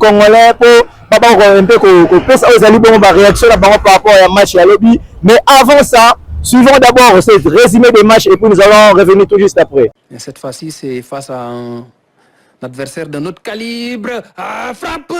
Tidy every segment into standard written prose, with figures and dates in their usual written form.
Congolais pour un peu que réaction par rapport à match à lobby. Mais avant ça, suivons d'abord ce résumé des matchs et puis nous allons revenir tout juste après. Et cette fois-ci, c'est face à un adversaire d'un autre calibre. Ah, frappe!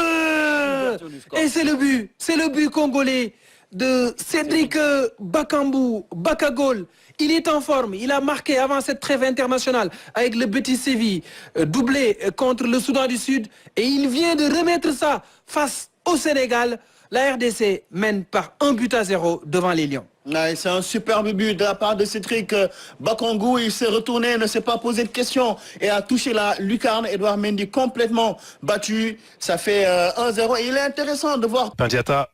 Et c'est le but congolais de Cédric Bakagol. Il est en forme, il a marqué avant cette trêve internationale avec le Betis Séville, doublé contre le Soudan du Sud, et il vient de remettre ça face au Sénégal. La RDC mène par 1-0 devant les Lions. Ouais, c'est un superbe but de la part de Cédric Bakangou. Il s'est retourné, ne s'est pas posé de questions et a touché la lucarne. Edouard Mendy complètement battu. Ça fait 1-0. Et il est intéressant de voir Pandiata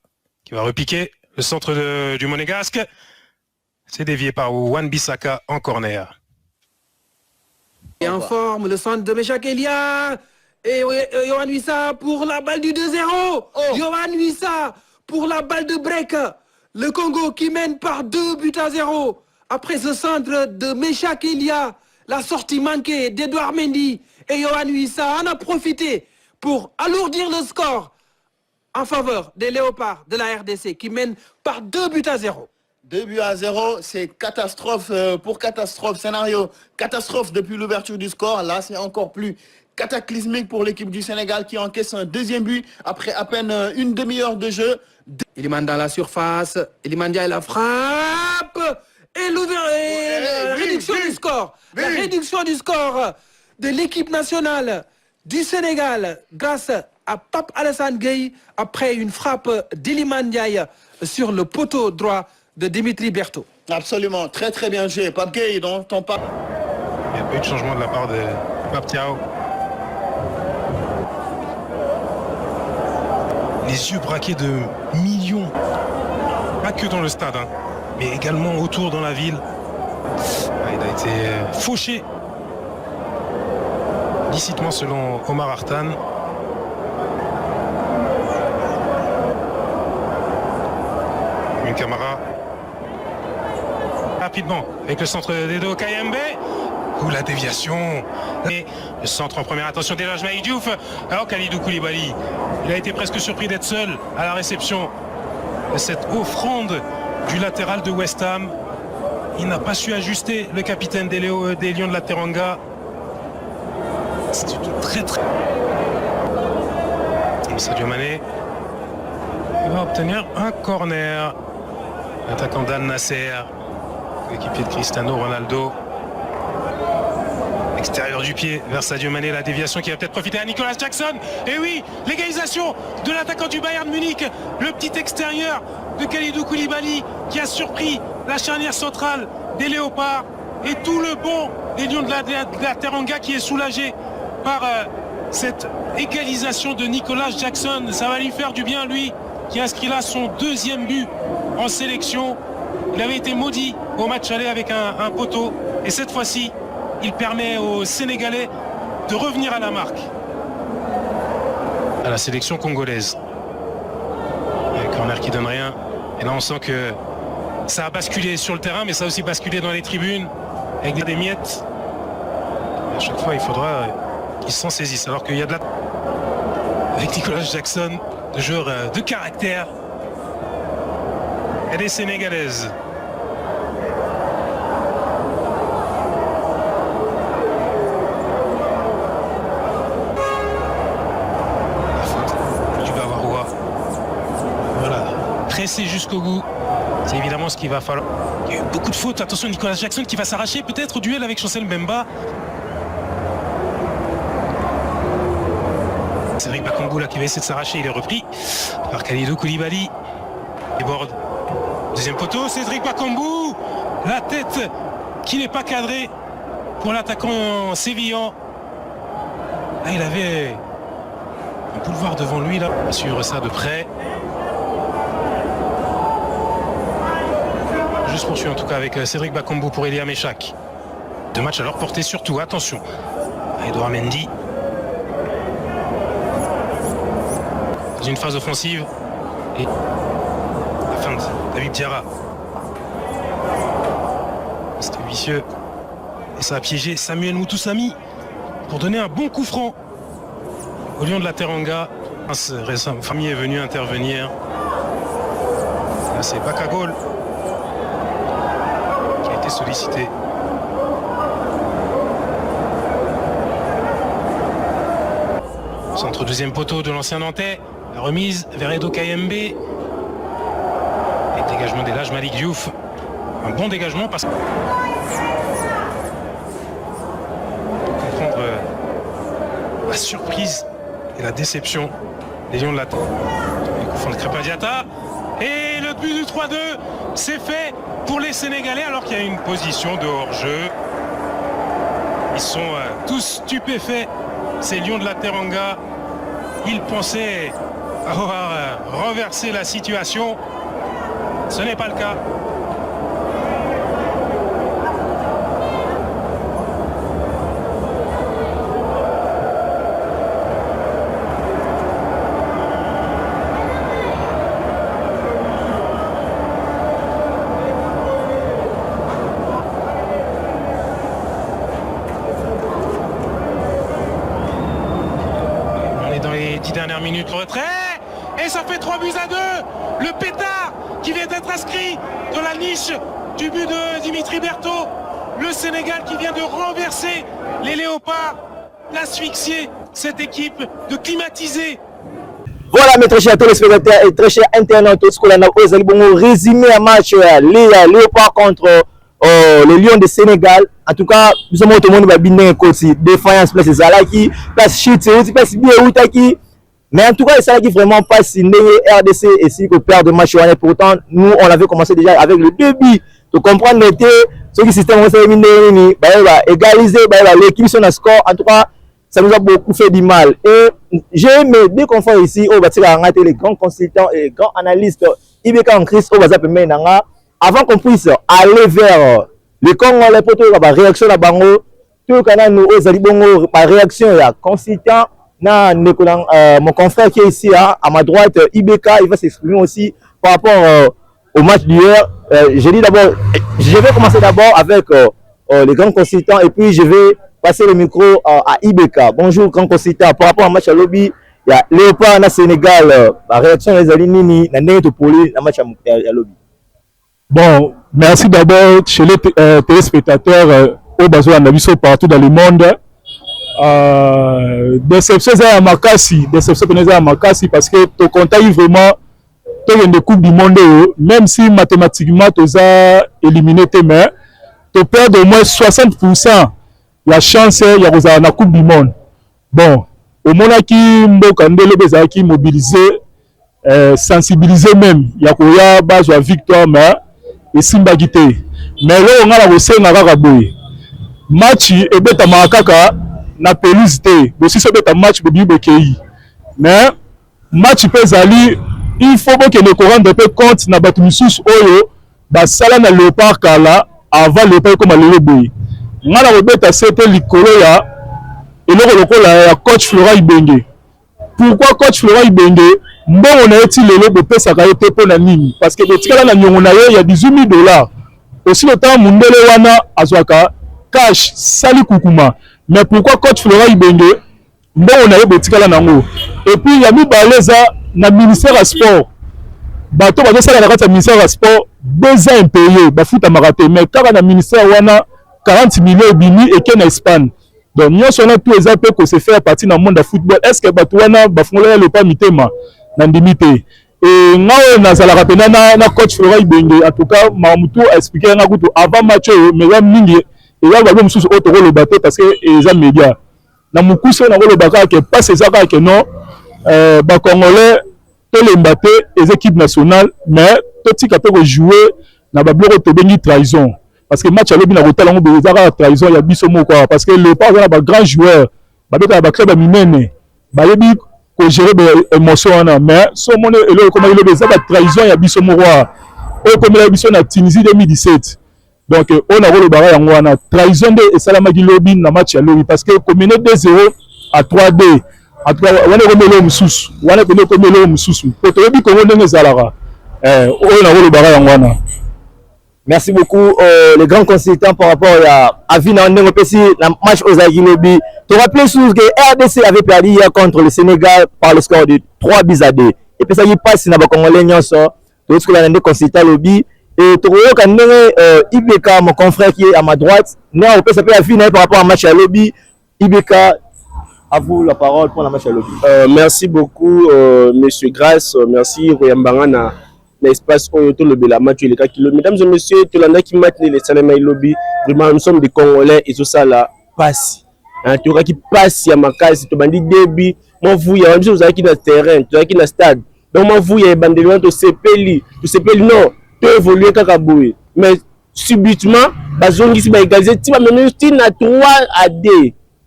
qui va repiquer le centre du Monégasque. C'est dévié par Wan-Bissaka en corner. Et en forme, le centre de Meshak Elia. Et Yohan Wissa pour la balle du 2-0. Yohan Wissa pour la balle de break. Le Congo qui mène par 2-0. Après ce centre de Meshak Elia, la sortie manquée d'Edouard Mendy et Yohan Wissa en a profité pour alourdir le score en faveur des Léopards de la RDC qui mènent par 2-0. 2-0, c'est catastrophe pour catastrophe. Scénario catastrophe depuis l'ouverture du score. Là, c'est encore plus cataclysmique pour l'équipe du Sénégal qui encaisse un deuxième but après à peine une demi-heure de jeu. Iliman dans la surface, Iliman Ndiaye la frappe et la réduction du score. La réduction du score de l'équipe nationale du Sénégal grâce à Pape Alassane Gueye après une frappe d'Iliman Ndiaye sur le poteau droit de Dimitri Berthaud. Absolument, très très bien joué. Pape Gueye dont on parle. Il n'y a pas eu de changement de la part de Pape Thiaw. Les yeux braqués de millions, pas que dans le stade, hein, mais également autour dans la ville. Il a été fauché, licitement selon Omar Artan. Une Camara. Rapidement, avec le centre d'Edo Kayembe. Ou la déviation. Et le centre en première, attention d'Elhadji Maï Diouf. Alors Kalidou Koulibaly, il a été presque surpris d'être seul à la réception de cette offrande du latéral de West Ham. Il n'a pas su ajuster le capitaine des Lions de la Teranga. C'est très très... Sadio Mané va obtenir un corner. L'attaquant d'Al Nasser, l'équipier de Cristiano Ronaldo. Extérieur du pied vers Sadio Mané, la déviation qui va peut-être profiter à Nicolas Jackson. Et oui, l'égalisation de l'attaquant du Bayern Munich, le petit extérieur de Kalidou Koulibaly qui a surpris la charnière centrale des Léopards et tout le banc des Lions de la Teranga qui est soulagé par cette égalisation de Nicolas Jackson. Ça va lui faire du bien, lui qui inscrit là son deuxième but en sélection. Il avait été maudit au match aller avec un poteau et cette fois-ci il permet aux Sénégalais de revenir à la marque. À la sélection congolaise. Un corner qui donne rien. Et là on sent que ça a basculé sur le terrain, mais ça a aussi basculé dans les tribunes avec des miettes. Et à chaque fois il faudra qu'ils s'en saisissent. Alors qu'il y a de la... Avec Nicolas Jackson, de joueur de caractère. Elle est sénégalaise. Pressé jusqu'au bout, c'est évidemment ce qu'il va falloir. Il y a eu beaucoup de fautes, attention Nicolas Jackson qui va s'arracher peut-être au duel avec Chancel Mbemba. Cédric Bakangou là qui va essayer de s'arracher, il est repris par Kalidou Koulibaly. Déborde, deuxième poteau, Cédric Bakangou, la tête qui n'est pas cadrée pour l'attaquant sévillan. Là il avait un boulevard devant lui là, on va suivre ça de près. Je poursuis en tout cas avec Cédric Bakambu pour Elia Meshak. Deux matchs à leur portée surtout, attention. Edouard Mendy. Dans une phase offensive. Et la fin de David Diarra. C'était vicieux. Et ça a piégé Samuel Moutoussamy pour donner un bon coup franc au Lion de la Teranga. Famille est venue intervenir. Là, c'est Bakagol qui a été sollicité. Centre deuxième poteau de l'ancien Nantais. La remise vers Edo Kayembe. Et dégagement des Lage Malik Diouf. Un bon dégagement parce que... Pour comprendre la surprise et la déception des Lions de la Terre. Le coup franc de Crépin Diatta. Et le but du 3-2, c'est fait pour les Sénégalais alors qu'il y a une position de hors-jeu. Ils sont tous stupéfaits, ces Lions de la Teranga. Ils pensaient avoir renversé la situation. Ce n'est pas le cas. Dans les 10 dernières minutes, le retrait, et ça fait 3 buts à 2. Le pétard qui vient d'être inscrit dans la niche du but de Dimitri Berthaud. Le Sénégal qui vient de renverser les Léopards, d'asphyxier cette équipe, de climatiser. Voilà mes très chers téléspectateurs et très chers internautes, ce qu'on a résumé un match les Léopards contre les Lions de Sénégal. En tout cas, nous sommes tout le monde va bien côté défense place Zalaki, place Chute, place Biéoutaki. Mais en tout cas, c'est qui vraiment passe RDC et si que perd de match. Pourtant, nous on avait commencé déjà avec le début. De comprendre l'été, ce qui système on s'est égaliser, l'équipe sur le score. En tout cas, ça nous a beaucoup fait du mal. Et j'ai aimé dès qu'on fait ici, on va rater les grands consultants et les grands analystes. Ibeka en crise, on va s'appeler avant qu'on puisse aller vers le Congo, les potos, la réaction la bango, tout le nous aux alibongo, par réaction, il y a consultant, mon confrère qui est ici à ma droite, Ibeka, il va s'exprimer aussi par rapport au match d'hier. Je vais commencer d'abord avec les grands consultants et puis je vais passer le micro à Ibeka. Bonjour, grand consultant. Par rapport au match à lobby, il y a Léopard na Sénégal, la réaction des Alinini, na Nene Topoli, na match à lobby. Bon, merci d'abord chez les téléspectateurs au besoin d'Abisso partout dans le monde. Déception à Makassi, parce que tu comptes vraiment tu es de Coupe du Monde, même si mathématiquement tu as éliminé tes mains, tu perds au moins 60% la chance il y a la Coupe du Monde. Bon, au moment qui Mbokandele qui mobilisé, sensibiliser même, il y a base à victoire mais et Simba Gité. Mais là on a la recette na Ragaboy. Match et beta makaka na pelouse té. Aussi ce beta match pour Bibekei. Mais match peut aller, il faut que le courant de peu compte na Batumsus Oyo, ba sala na Léopard kala avant le pays comme le boy. Ngala robeta c'était likolo ya et le lokola ya coach Flora Ibenge. Pourquoi coach Flora Ibenge? Bon on a été le lobe pesa ka été pour na nini parce que betikala na nyongo na yo ya $18 000. Aussi le temps mundele wana azwaka cash sali kukuma. Mais pourquoi coach Flora Ibenge? Bon on a eu betikala nango. Et puis il y a mis baleza na ministère à sport. Bato bato sala na kata ministère à sport 2 ans impayé ba foot maraté mais quand na ministère wana 40 millions bini et ken Espagne. Donc nous sommes tous les appels que se fait à partir dans le monde de football. Est-ce que bato wana ba fongola le pas mitema na ndimité et ngao na zala rapena na coach Flora Ibenge en tout cas Mamutu a expliqué nga kutu avant match mais là mingi et là ba mususu otoro le bateau parce que les médias na mukuso na le baka que pas ces aka que non ba congolais tous les mbaté les équipes nationales mais tout ka peut jouer na ba bloko to bengi trahison parce que match à l'obi na hôtel on be zaka trahison ya biso moko parce que le pas na ba grand joueur ba beta ba club minene ba yebi ko gérer des émotions mais so mone elo comme il les a trahison ya biso moko o comme la biso na Tunisie 2017 donc on a le bara yango wana trahison de salama gi lobby na match ya lobby parce que combiné 2-0 à 3-2 à 3 wana ko mususu wana ko melo mususu ko to yebi ko ndenge zalaka on a le bara yango wana Merci beaucoup les grands consultants par rapport à Vina Ndenge Pessi, le match aux Aguilobi. Tu te rappelles que RDC avait perdu hier contre le Sénégal par le score de 3 buts à 2. Et puis ça y passe dans le Congolais Nyonso. Tu vois que les consultants lobby. Et tu vois que Ibeka, mon confrère qui est à ma droite, on peut s'appeler à Vina par rapport à match à lobby. Ibeka, à vous la parole pour la match à lobby. Merci beaucoup, Monsieur Grasse. Merci, Royambangana. L'espace où tout le match les cas mesdames et messieurs tout le monde qui maintenent les salariés lobby vraiment nous sommes des Congolais et tout ça là passe tout cas qui passe à ma case tout bandit début moi vous il y a vous avez qui dans terrain tu as qui dans stade donc moi vous il y a bandit to sepeli non tu évoluer kakaboué mais subitement bazongi si ba égaliser tu vas mener à 3 à 2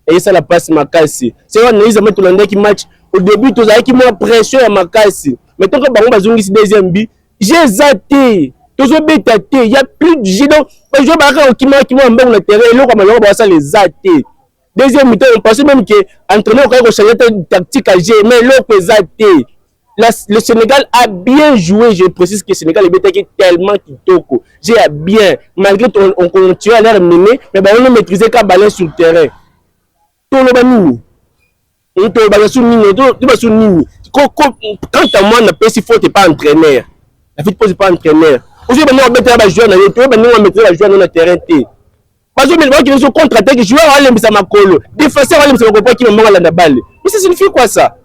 et ça la passe ma case c'est on ils mettent tout le monde qui match au début tu as qui moins pression à ma case mais tant que bango bazongi si deuxième but j'ai zaté, toujours bétaté, il y a plus de jeu donc je vais barrer qui m'a en bas le terrain et là comme on va ça les zaté. Deuxième mi-temps on pensait même que entraîneur quand on changeait tactique à jeu mais là que zaté. Le Sénégal a bien joué, je précise que le Sénégal est bétaté tellement kitoko. J'ai bien malgré on continue à l'air mener mais on a maîtrisé qu'à ballon sur le terrain. Tout le bani. On te ballon sur mini, tu vas sur mini. Quand à moi n'a pas si faut t'es pas entraîneur. La vie pose pas entraîneur. Aujourd'hui, on va mettre la joueur dans le terrain, on va mettre la joueur dans le terrain. Parce que les gens qui sont contre-attaque, joueur va aller mettre ma colo. Défenseur va aller mettre ma colo qui va mourir la balle. Mais ça signifie quoi ça?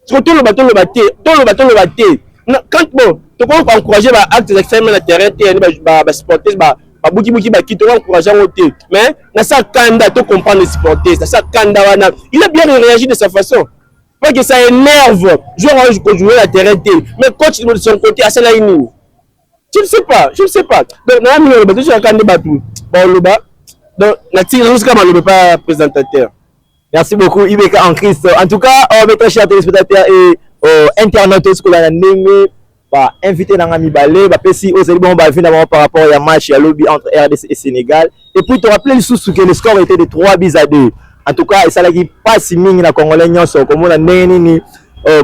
C'est que tout le bâton le batté. Quand bon, tu peux encourager les actes extrêmes dans le terrain, les supporters, les bouki qui te encourager au thé. Mais dans sa kanda, tu comprends les supporters, dans sa kanda, il a bien réagi de sa façon. Pas que ça énerve. Joueur va jouer la terrain. Mais coach de son côté, à cela, je ne sais pas. Donc, on a mis le bateau sur la canne de bateau. Bon, le bas. Donc, la tire, nous, comme on ne peut pas présentateur. Merci beaucoup, Ibeka en Christ. En tout cas, mes chers téléspectateurs et internautes, ce que l'on a nommé, invité dans Ami Balé, si aux éléments par rapport à un match à lobby entre RDC et Sénégal. Et puis, tu te rappelles que le score était de 3 buts à 2. En tout cas, ça qui passe mingi na Congolais nyonso comme on a neni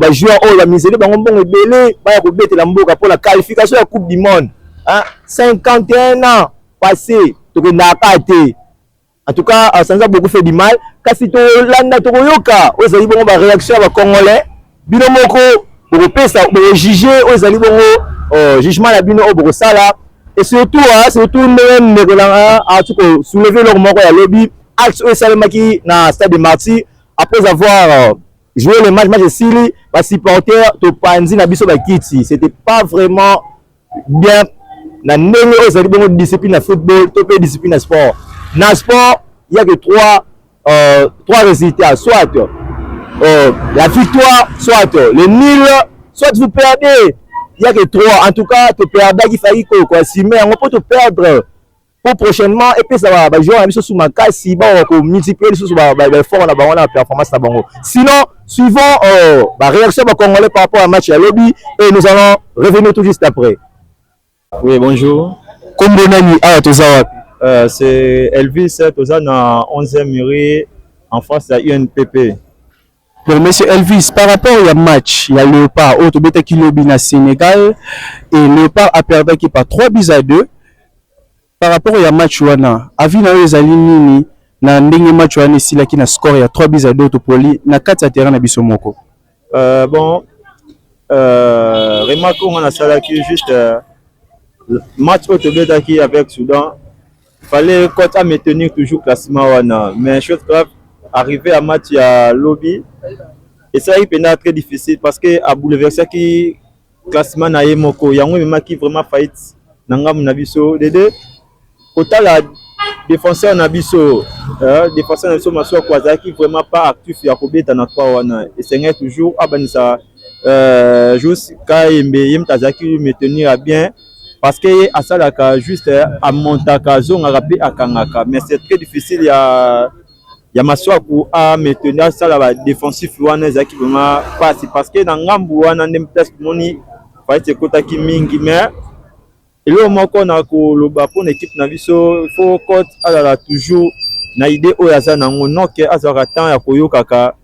ba joueur o ba miseli ba ngombongo belé ba ko betela mboka pour la qualification de la Coupe du Monde. Hein 51 ans passé to ko nakate. En tout cas, ça nous a beaucoup fait du mal. Kasi to landa to yoka ozali bongo ba réaction ba Congolais bino moko pour pesa pour juger ozali bongo jugement la bino o boko sala et surtout même à tout soulever leur moko ya lobby Axe Salemaki na stade de Marty après avoir joué le match de Sili, les supporters de Panzi na biso bakiti, c'était pas vraiment bien na ndenge ozali bongo discipline na football, to pe discipline na sport. Na sport, il y a que trois résultats, soit la victoire, soit le nul, soit vous perdez. Il y a que 3. En tout cas, tu perds qui faillit quoi, si mais on peut te perdre pour prochainement et puis ça va jouer un peu sur ma case si bon on multiplier sur fort on a la performance à bongo. Sinon suivons la réaction de Congolais par rapport à match à lobby et nous allons revenir tout juste après. Oui, bonjour. Kombonani c'est Elvis toza na 11e mairie en face à UNPP. Donc, monsieur Elvis, par rapport au match, il y a Léopard au Tobeta qui lobby na Sénégal et Léopard a perdu qui par 3 buts à 2. Par rapport au match wana avina ezali nini na ndenge match wana sila ki na score ya 3 buts à 2 to poli na kati ya terrain na biso moko bon remarque on a sala qui juste match au Tobeta qui avec Soudan fallait quand à maintenir toujours classement wana mais chose grave arrivé à match à lobby et ça est très difficile parce que à bouleverser qui classement na yemoko yango même qui vraiment fight nangam na biso de deux autant la défenseur nabiso maso kwa qui vraiment pas actif ya kobeta na kwa wana et c'est toujours abanisa juste kaimbe yemtazaki me tenir bien parce que asalaka juste à montaka zonga rapé akangaka mais c'est très difficile ya maswaku à maintenir ça la défensif wana zaki vraiment passe parce que dans ngambu wana ndem test moni fa te kota ki mingi mais et là, on a pour l'équipe Naviso, il faut toujours na idée au Yazan non que azara temps ya koyokaka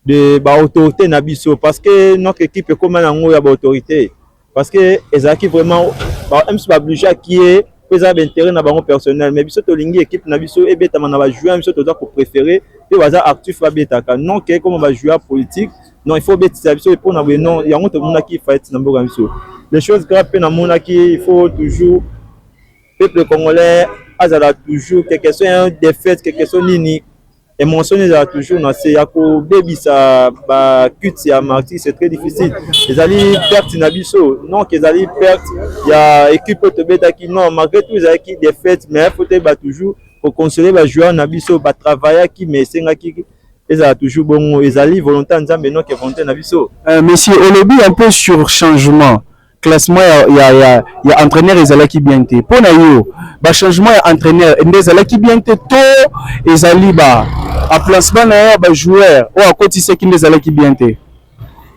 de ba autorité Nabiso parce que notre équipe est comme un ya ba autorité parce que ezaki vraiment ba MC Babluja qui est pesa intérêt na bango personnel mais biso tolingi équipe na biso ebetama na ba joueur biso toza ko préférer pe baza actif babetaka non que comme ba joueur politique non il faut betisa biso pour na non yango to mona ki fight na mboka biso les choses graves pe na mona ki il faut toujours peuple congolais azala toujours quelque chose un défaite quelque chose nini émotion ezala toujours na se ya ko bebisa ba culte ya martyr c'est très difficile ezali perte na biso non que ezali perte ya équipe to betaki non malgré tout ezali ki défaite mais faut te ba toujours pour consoler ba joueur na biso ba travailler qui mais senga ki ezala toujours bon ezali volonté nzambe non que volonté na biso monsieur Olobi un peu sur changement classement il y a entraîneur ezalaki bien te pona yo ba changement ya entraîneur ndezalaki bien te to ezali ba a placement na ba joueur o akotisi ki ndezalaki bien te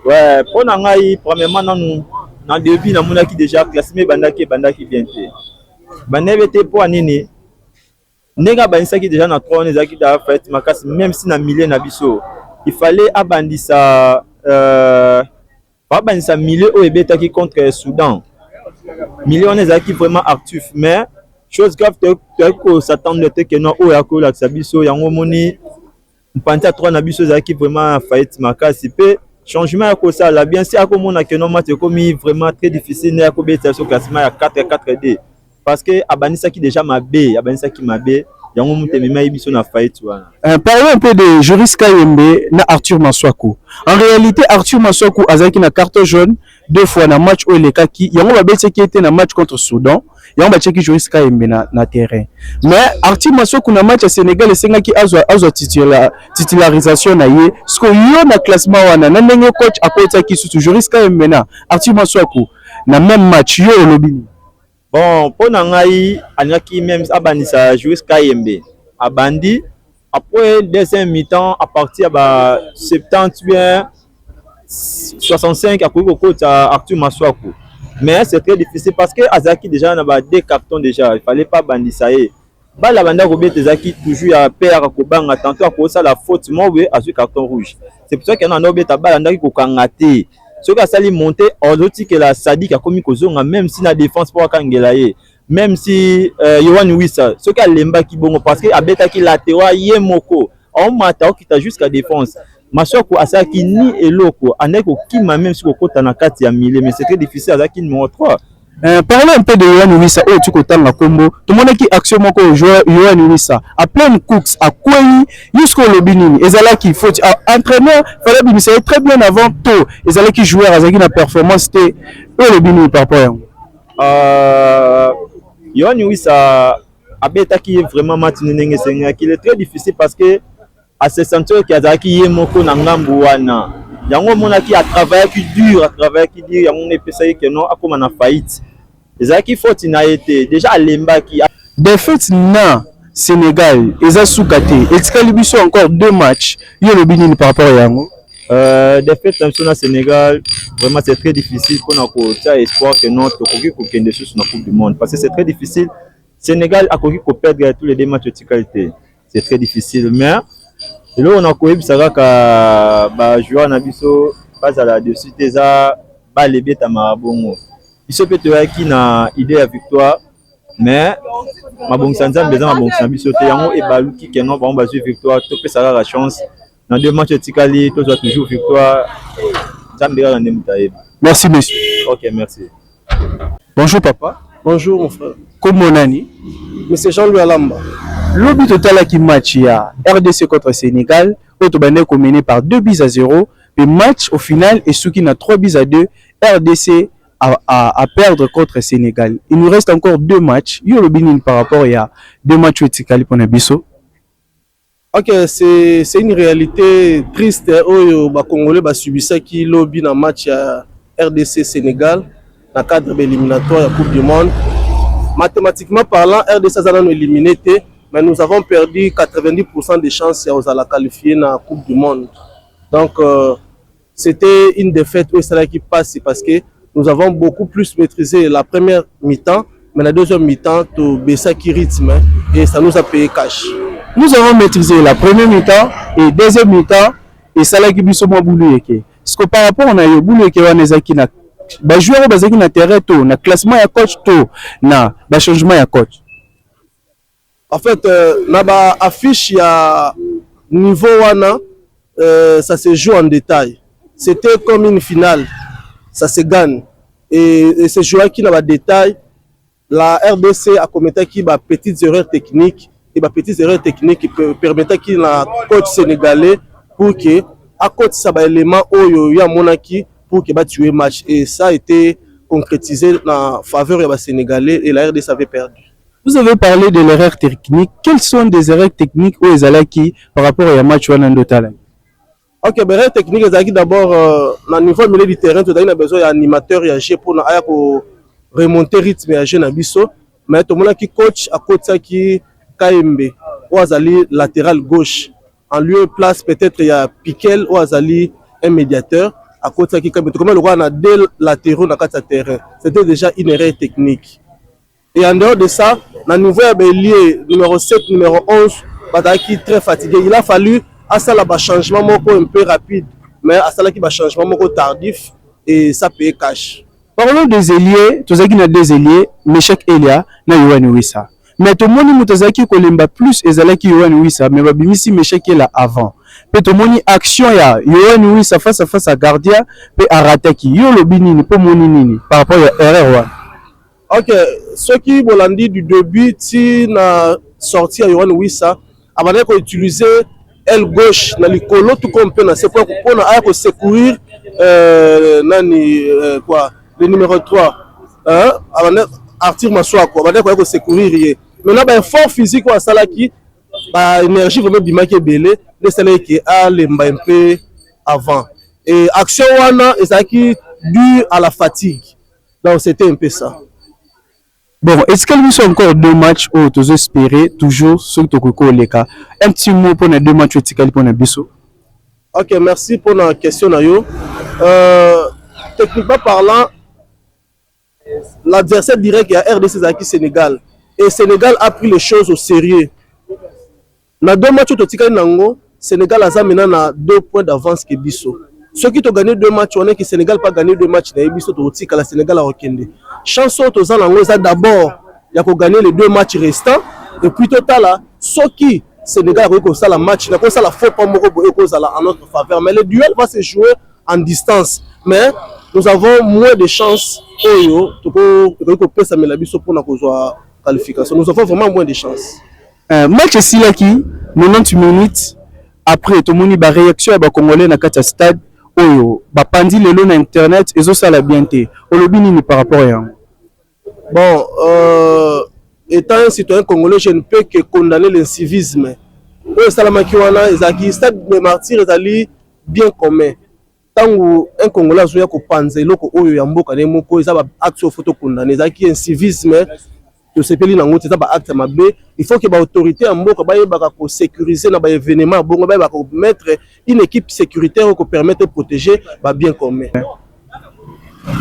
ouais pona ngai premièrement na début na monaki déjà classement bandaki bien te banebe te po nini nega banisaki déjà na 3 ezaki da fait makasi même si na milieu na biso il fallait abandisa Babanisa milieu au ebetaki contre Soudan. Milieu on ezaki vraiment actif mais chose grave que s'attendre que non o yako la sabiso yango moni mpanta 3 na biso ezaki vraiment faillite makasi pe changement yako ça la bien si akomona que non match komi vraiment très difficile na yako beta sur classement ya 4-4D parce que abanisa ki déjà mabe abanisa ki mabe yango mutemema ibiso na faillite wana. Parlons un peu de Joris Kayembe na Arthur Maswaku. En réalité Arthur Maswaku azaki na carton jaune 2 fois na match au lekaki yango babetse qui était na match contre Soudan yango ba cheki Joris Kayembe na terrain mais Arthur Maswaku na match à Sénégal esengaki azwa titularisation na ye ce que yo na classement wana na ndenge coach akotaki surtout Joris Kayembe na Arthur Maswaku na même match yo olobini. Bon, pour Nangaï, Anaki même Abanisa Joris Kayembe. Abandi, après deuxième mi-temps, à partir de 78, 65, à côté Arthur Maswaku. Mais c'est très difficile parce que Azaki déjà a des cartons déjà. Il ne fallait pas bandisa. La banda Robert Azaki toujours à père à Kobanga, tantôt à cause de la faute, moi, oui, à ce carton rouge. C'est pour ça qu'il y a un autre balanda qui est ce qui a sali monté aujourd'hui que la Sadik a commis kozonga même si la défense pour Kangelaye même si Yohan Wissa ce qui a lemba qui bon parce que abeta qui latéral yemoko on mata qui ta jusqu'à défense Masoko asaki ni eloko aneko qui m'a même si kokota na kati ya milieu mais c'est très difficile azaki numéro 3. Parlons un peu de Yohan Wissa et tu kotanga combo tout le monde qui action moko joueur Yohan Wissa à plein cooks à Kwei jusqu'au lobini ezala qui faut entraîneur fallait bien c'est très bien avant tout ezala qui joueur azaki na performance c'était au lobini par rapport Yohan Wissa abeta qui vraiment match ndenge senga qui est très difficile parce que à ce sentir qu'il azaki yemoko na ngambu wana yango mona qui a travaillé qui dur à travailler qui dit yango ne pesa que non akoma na faillite ezaki faute na été déjà lemba qui défaite na Sénégal eza soukate etikali biso encore 2 matchs yo lobini par rapport à yango défaite na Sénégal vraiment c'est très difficile pour na ko tia espoir que non to koki ko kende sur na coupe du monde parce que c'est très difficile Sénégal a koki ko perdre tous les 2 matchs de qualité c'est très difficile mais là on a koyebisaka ka ba joueur na biso pas à la dessus teza ba lebeta mabongo biso pe toyaki na idée ya victoire mais mabongisa nzambe eza mabongisa biso te yango ebaluki ke non ba bazwi victoire topesaka la chance dans 2 matchs etikali tozwa toujours victoire nzambe kaka nde moto ayeba. Merci monsieur. Ok merci. Bonjour papa. Bonjour mon frère. Comment nani? Monsieur Jean-Louis Alamba. Lobi total qui match ya RDC contre Sénégal, Otobane mené par 2-0. Le match au final est souki na 3-2. RDC à perdre contre Sénégal. Il nous reste encore 2 matchs. Yo lobini par rapport à 2 matchs etikali pour Nabiso. Ok, c'est une réalité triste. Oyo ba Congolais ba subisa qui lobby na match à RDC Sénégal dans le cadre de l'éliminatoire de la Coupe du Monde. Mathématiquement parlant, RDC a éliminé, mais nous avons perdu 90% des chances à la qualifier dans la Coupe du Monde. Donc, c'était une défaite où c'est qui passe parce que nous avons beaucoup plus maîtrisé la première mi-temps, mais la deuxième mi-temps, tout baissa qui rythme et ça nous a payé cash. Nous avons maîtrisé la première mi-temps et deuxième mi-temps et ça là qui biso mo boulou yeke. Parce que par rapport on a eu boulou yeke wanezaki na ba joueur bazaki na terrain to na classement ya coach to na ba changement ya coach. En fait, na ba affiche ya niveau wana, ça se joue en détail. C'était comme une finale, ça se gagne. Et ce joueur qui n'a pas de détail, la RDC a commis des petites erreurs techniques et des petites erreurs techniques qui permettent qu'il la coach sénégalais pour que à côté ça ba élément oyo ya monaki pour que ba tuer match, et ça a été concrétisé en faveur de Sénégalais et la RDC avait perdu. Vous avez parlé de l'erreur technique. Quelles sont des erreurs techniques au Ezalaki par rapport à match Wanando Tala? Ok, l'erreur technique, c'est d'abord, au niveau milieu du terrain, tu as besoin d'un animateur et pour remonter le rythme et agir dans biso. Mais tout le monde qui coach à côté qui KMB, ou Azali latéral gauche. En lieu et place, peut-être il y a Piquel ou Azali un médiateur. À côté qui KMB, comme le roi a deux latéraux dans le terrain. C'était déjà une erreur technique. Et en dehors de ça, dans le niveau lié numéro 7, numéro 11, qui est très fatigué. Il a fallu à ça un changement un peu rapide, mais à ça un changement tardif, et ça paye cash. Parlons des ailiers, tous ceux qui ont des ailiers, Meshak Elia, na Yohan Wissa. Mais tout le monde qui kolemba plus ezalaki Yohan Wissa, mais babimisi Meshak Elia avant. Pe tout le monde action ya Yohan Wissa face à Gardien, pe arataki. Yo lobini ni po moni nini par rapport à erreur. Ok, ceux qui m'ont dit du début, si na sorti à Yohan Wissa, avant d'être utilisé aile gauche dans les colos, tout comme peut c'est pour secourir le numéro 3. Avant Arthur Maswako, avant d'être secourir. Maintenant, un fort physique ou à Salaki, énergie vraiment bimaki belé, de celle qui a les un peu avant. Et action wana est qui dû à la fatigue. Donc c'était un peu ça. Bon, est-ce qu'il y a encore deux matchs où tu espérer toujours sur Tokoko Leka? Un petit mot pour les deux matchs où tu as pour Bisso. Ok, merci pour la question. Techniquement parlant, l'adversaire direct est RDC Zaki Sénégal. Et Sénégal a pris les choses au sérieux. Dans deux matchs où tu as Nango, Sénégal a maintenant 2 points d'avance que Bisso. Ceux qui ont gagné 2 matchs, on est que Sénégal n'a pas gagné 2 matchs. Le Sénégal a reculé. Chance d'abord, il y a gagné les 2 matchs restants. Et puis total, ceux qui Sénégal a gagné le match, il a la faute en notre faveur. Mais le duel va se jouer en distance. Mais nous avons moins de chances pour la qualification. Nous avons vraiment moins de chances. Match ici là qui 90 minutes après tout le monde a réaction à Congolais dans le stade. Oyo bapandi lelo na internet ezo sala bien te olobini ni par rapport à bon étant un citoyen congolais, je ne peux que condamner l'incivisme. Oyo salamaki wana ezaki stade de martyrs ezali bien commun. Tango un congolais azoya ko panza eloko oyo ya mboka ne moko eza ba acte photo condamner ezaki incivisme. Il faut que l'autorité en Mboka sécuriser les événements, mettre une équipe sécuritaire qui permet de protéger les biens communs.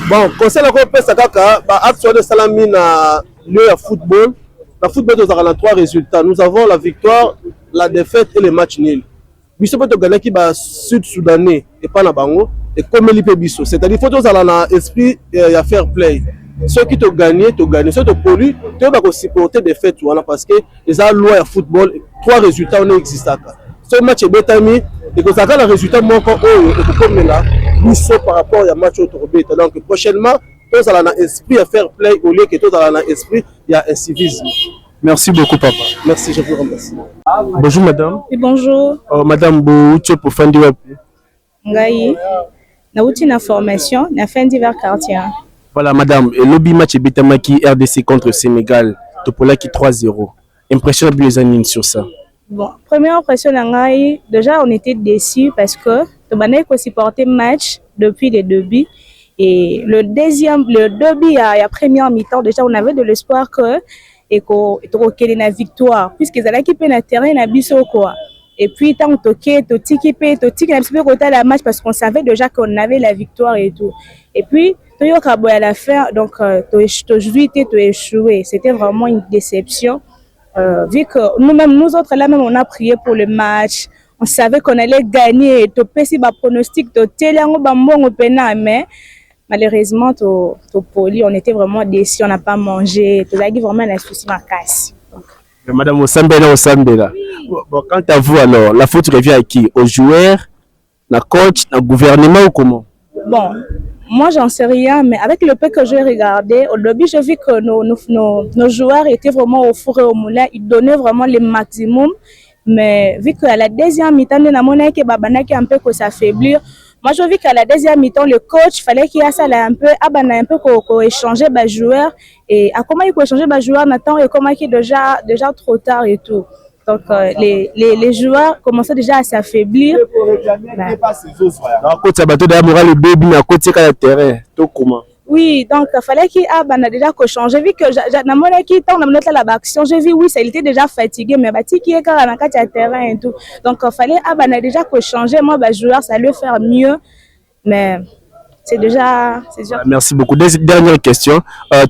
Bon, conseil la action de Salami na lieu à football. La football nous a 3 résultats. Nous avons la victoire, la défaite et le match nul. Biso peut gagner qui ba sud-soudanais et pas na bango et comme l'IP biso. C'est-à-dire faut que na esprit ya fair play. Ceux qui ont gagné, ceux qui ont pollu, tu vas supporter des fêtes parce que les loi à football, 3 résultats on existe. Ce match est bétami et que ça a le résultat manquant comme là, nous sommes par rapport à match au Torbet. Donc prochainement, tous allons un esprit à faire play au lieu que tous allons un esprit, il y a un civisme. Merci beaucoup papa. Merci, je vous remercie. Bonjour madame. Et bonjour. Madame Bouche pour fin du web. Ngai. Na outil na formation, na fin d'hiver quartier. Voilà, madame, le lobby match Betamaki RDC contre Sénégal, Topolaki 3-0. Impressionnable les animes sur ça. Bon, première impression, déjà on était déçus parce que Tobané a supporté le match depuis les débuts. Et le début à la première mi-temps, déjà on avait de l'espoir que et qu'on ait une victoire, puisqu'ils allaient équiper le terrain na biso quoi. Et puis tant on un petit peu côté la match parce qu'on savait déjà qu'on avait la victoire et tout. Et puis à la fin, donc échoué. C'était vraiment une déception. Vu que nous autres là même on a prié pour le match, on savait qu'on allait gagner. Topé si ba pronostic to telango ba mbongo pena mais malheureusement, au poli, on était vraiment déçus, on n'a pas mangé. Tout ça, vraiment un souci ma casse. Madame Osambela. Bon, quant à vous alors, la faute revient à qui? Aux joueurs, au coach, au gouvernement ou comment? Bon, moi j'en sais rien, mais avec le peu que j'ai regardé, au début j'ai vu que nos joueurs étaient vraiment au four et au moulin, ils donnaient vraiment le maximum. Mais vu qu'à la deuxième mi-temps, on a un peu que s'affaiblir. Moi, je vu qu'à la deuxième mi-temps, le coach, fallait qu'il y ait ça là un peu, un peu qu'on échangeait les joueurs. Et à comment il faut échanger les joueurs maintenant et comment il est déjà trop tard et tout. Donc, les joueurs commençaient déjà à s'affaiblir. Oui, donc il fallait qu'il y ait déjà cochon. J'ai vu que j'ai vu oui, ça il était déjà fatigué, mais qui est quand même à terrain et tout. Donc il fallait déjà changer. Moi, joueur, ça allait faire mieux, mais c'est déjà. Merci beaucoup. Dernière question.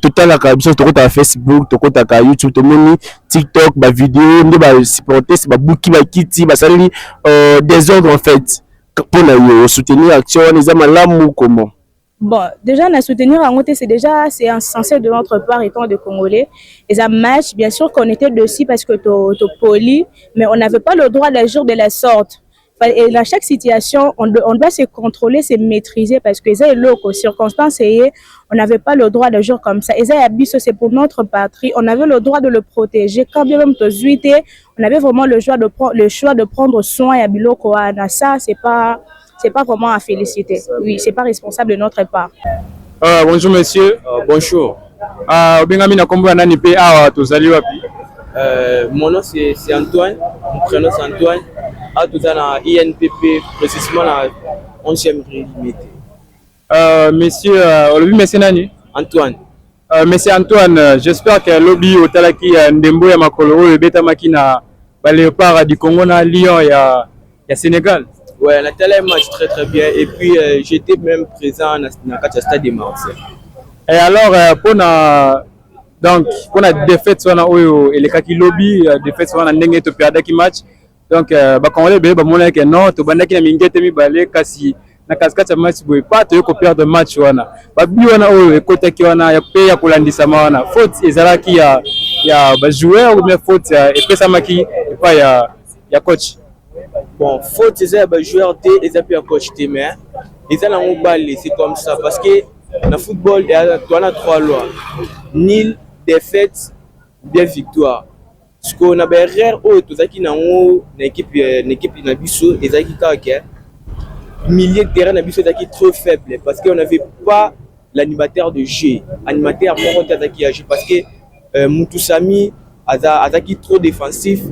Tout à l'heure, tu as Facebook, tu as YouTube, tu as TikTok, tu as vidéo, tu as supporté, tu as bouki, tu as kitty, tu as des ordres en fait. Pour soutenir l'action, les amis ou comment? Bon, déjà, la soutenir en côté, c'est insensé de notre part étant des Congolais. Et un match, bien sûr qu'on était dessus parce que tu poli, mais on n'avait pas le droit d'agir de la sorte. Et dans chaque situation, on doit se contrôler, se maîtriser parce que c'est loco, circonstances et on n'avait pas le droit d'agir comme ça. Et ça, c'est pour notre patrie. On avait le droit de le protéger. Quand bien même on avait vraiment le choix de prendre soin à Biloko. Ça, c'est pas vraiment à féliciter. Oui, c'est pas responsable de notre part. Bonjour monsieur. Bonjour. Mon nom c'est Antoine. Mon prénom c'est Antoine. Tout ça dans INPP, précisément la 11e limité. Monsieur Nani? Antoine. Monsieur Antoine, j'espère que lobby au Talaki Ndembo ya Makolo et Beta Makina Léopard du Congo na Lyon et à Sénégal. Ouais, on a tel match très bien et puis j'étais même présent dans le stade de Marseille. Et alors pour la défaite sur et les kaki lobby défaite sur la ndenge to perdre qui match donc ba Congolais ba mona que non to bandaki na mingete mi balé kasi na kaskata match boy pas to ko perdre match wana ba bi wana oyo ekota ki wana ya pe ya kolandisa wana faute ezalaki ya ba joueur ou bien faute epesa maki pas ya coach. Bon, faute c'est un joueur T et ça peut coach T mais ils ont balle c'est comme ça parce que dans le football il y a 3 lois nil défaite bien victoire parce qu'on a des erreurs tout ça qui dans l'équipe na biso et ça qui ka milieu de terrain na biso ça qui est trop faible parce qu'on n'avait pas l'animateur de jeu animateur pour qui agit parce que Moutousami Azaki trop défensif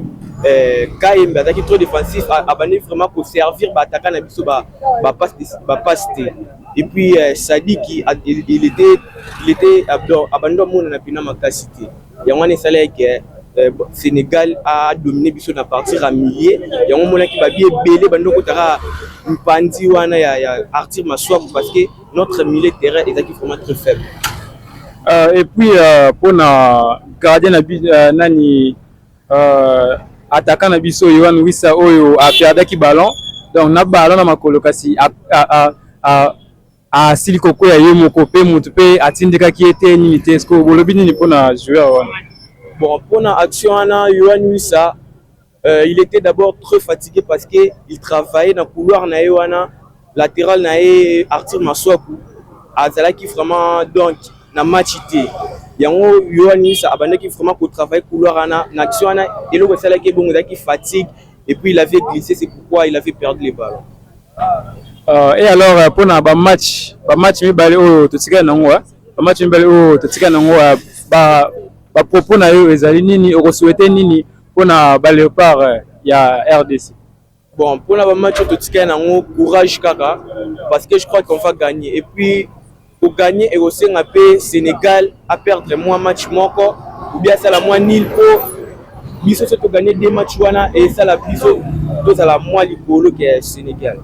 Kaembe Azaki trop défensif abandonné vraiment pour servir attaquant na biso ba passe et puis Sadi qui il était abandonné mon na pina makasité yango ne sala que Sénégal a dominé biso na partir à milieu yango mona ki ba bien belé bando ko tara mpandi wana ya Arthur Maswaku parce que notre milieu de terrain est vraiment très faible. Et puis pour na gardien nani attaquant na biso Yohan Wissa oyo a perdu ballon donc na ballon na makolo kasi a silikoko ya yemo kopé mutu pe atindika ki était ni tesko bolobi ni pour na joueur wana. Bon pour na action na Yohan Wissa il était d'abord très fatigué parce que il travaillait dans couloir na wana latéral na Arthur Maswaku azalaki vraiment donc na matchité yango Yohan Wissa abandaki vraiment pour travailler couloir na action na et le ça qui bon qui fatigue et puis il avait glissé c'est pourquoi il avait perdu les ballons. Et alors pour na match mi balé o totika nango match mi balé o totika nango ba propos na yo ezali nini o souhaiter nini pour na balé par ya RDC. Bon pour la match totika nango courage kaka parce que je crois qu'on va gagner et puis pour gagner et aussi on a payé Sénégal à perdre moins match moko ou bien ça la moins nil pour biso c'est pour gagner 2 matchs wana et ça la biso tout ça la moins likolo que Sénégal.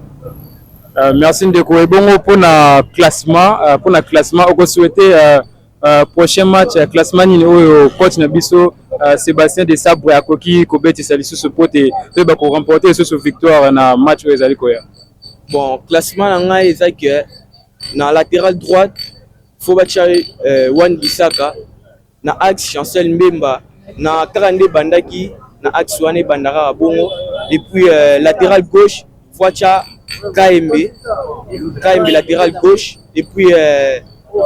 Merci Ndeko et bon pour na classement on peut souhaiter prochain match classement ni au coach na biso Sébastien de Sabre akoki ko beti salisu ce pote to ba ko remporter ce victoire na match ezali koya. Bon classement na ngai ezaki na latéral droite faut bacha Wan Bissaka na axe Chancel Mbemba na Karande Bandaki na axe Wane Bandara Bongo et puis latéral gauche faut bacha KMB latéral gauche et puis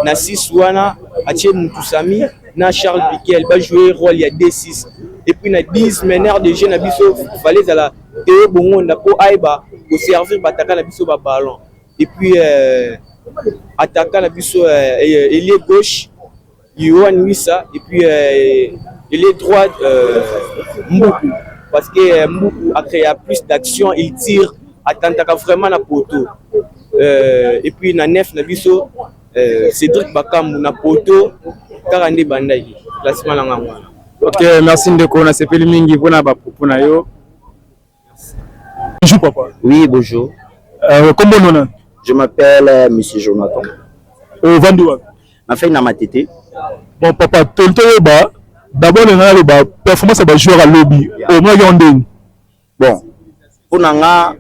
na 6 wana Atie Moutousami na Charles Piquet elle va jouer rôle il y a D6 et puis na 10 meneur de jeu na biso fallait à la Théo Bongo na po aiba pour servir bataka na biso ba ballon et puis attaquant la biso ailier gauche Yohan Wissa et puis ailier droite Mboukou parce que Mboukou a créé plus d'action, il tire attendaka vraiment na poto et puis na nef na biso Cédric Bakambu na poto Karande Bandaki classement la ngwa. OK, merci ndeko na sepeli mingi pona ba propos na yo. Bonjour papa. Oui, bonjour. Comment on Je m'appelle Monsieur Jonathan. Vandoua. Ma fait na matete. Bon papa, tonto ba d'abord on a le performance à joueur à lobby. Au moins yondeng. Bon. Pour nanga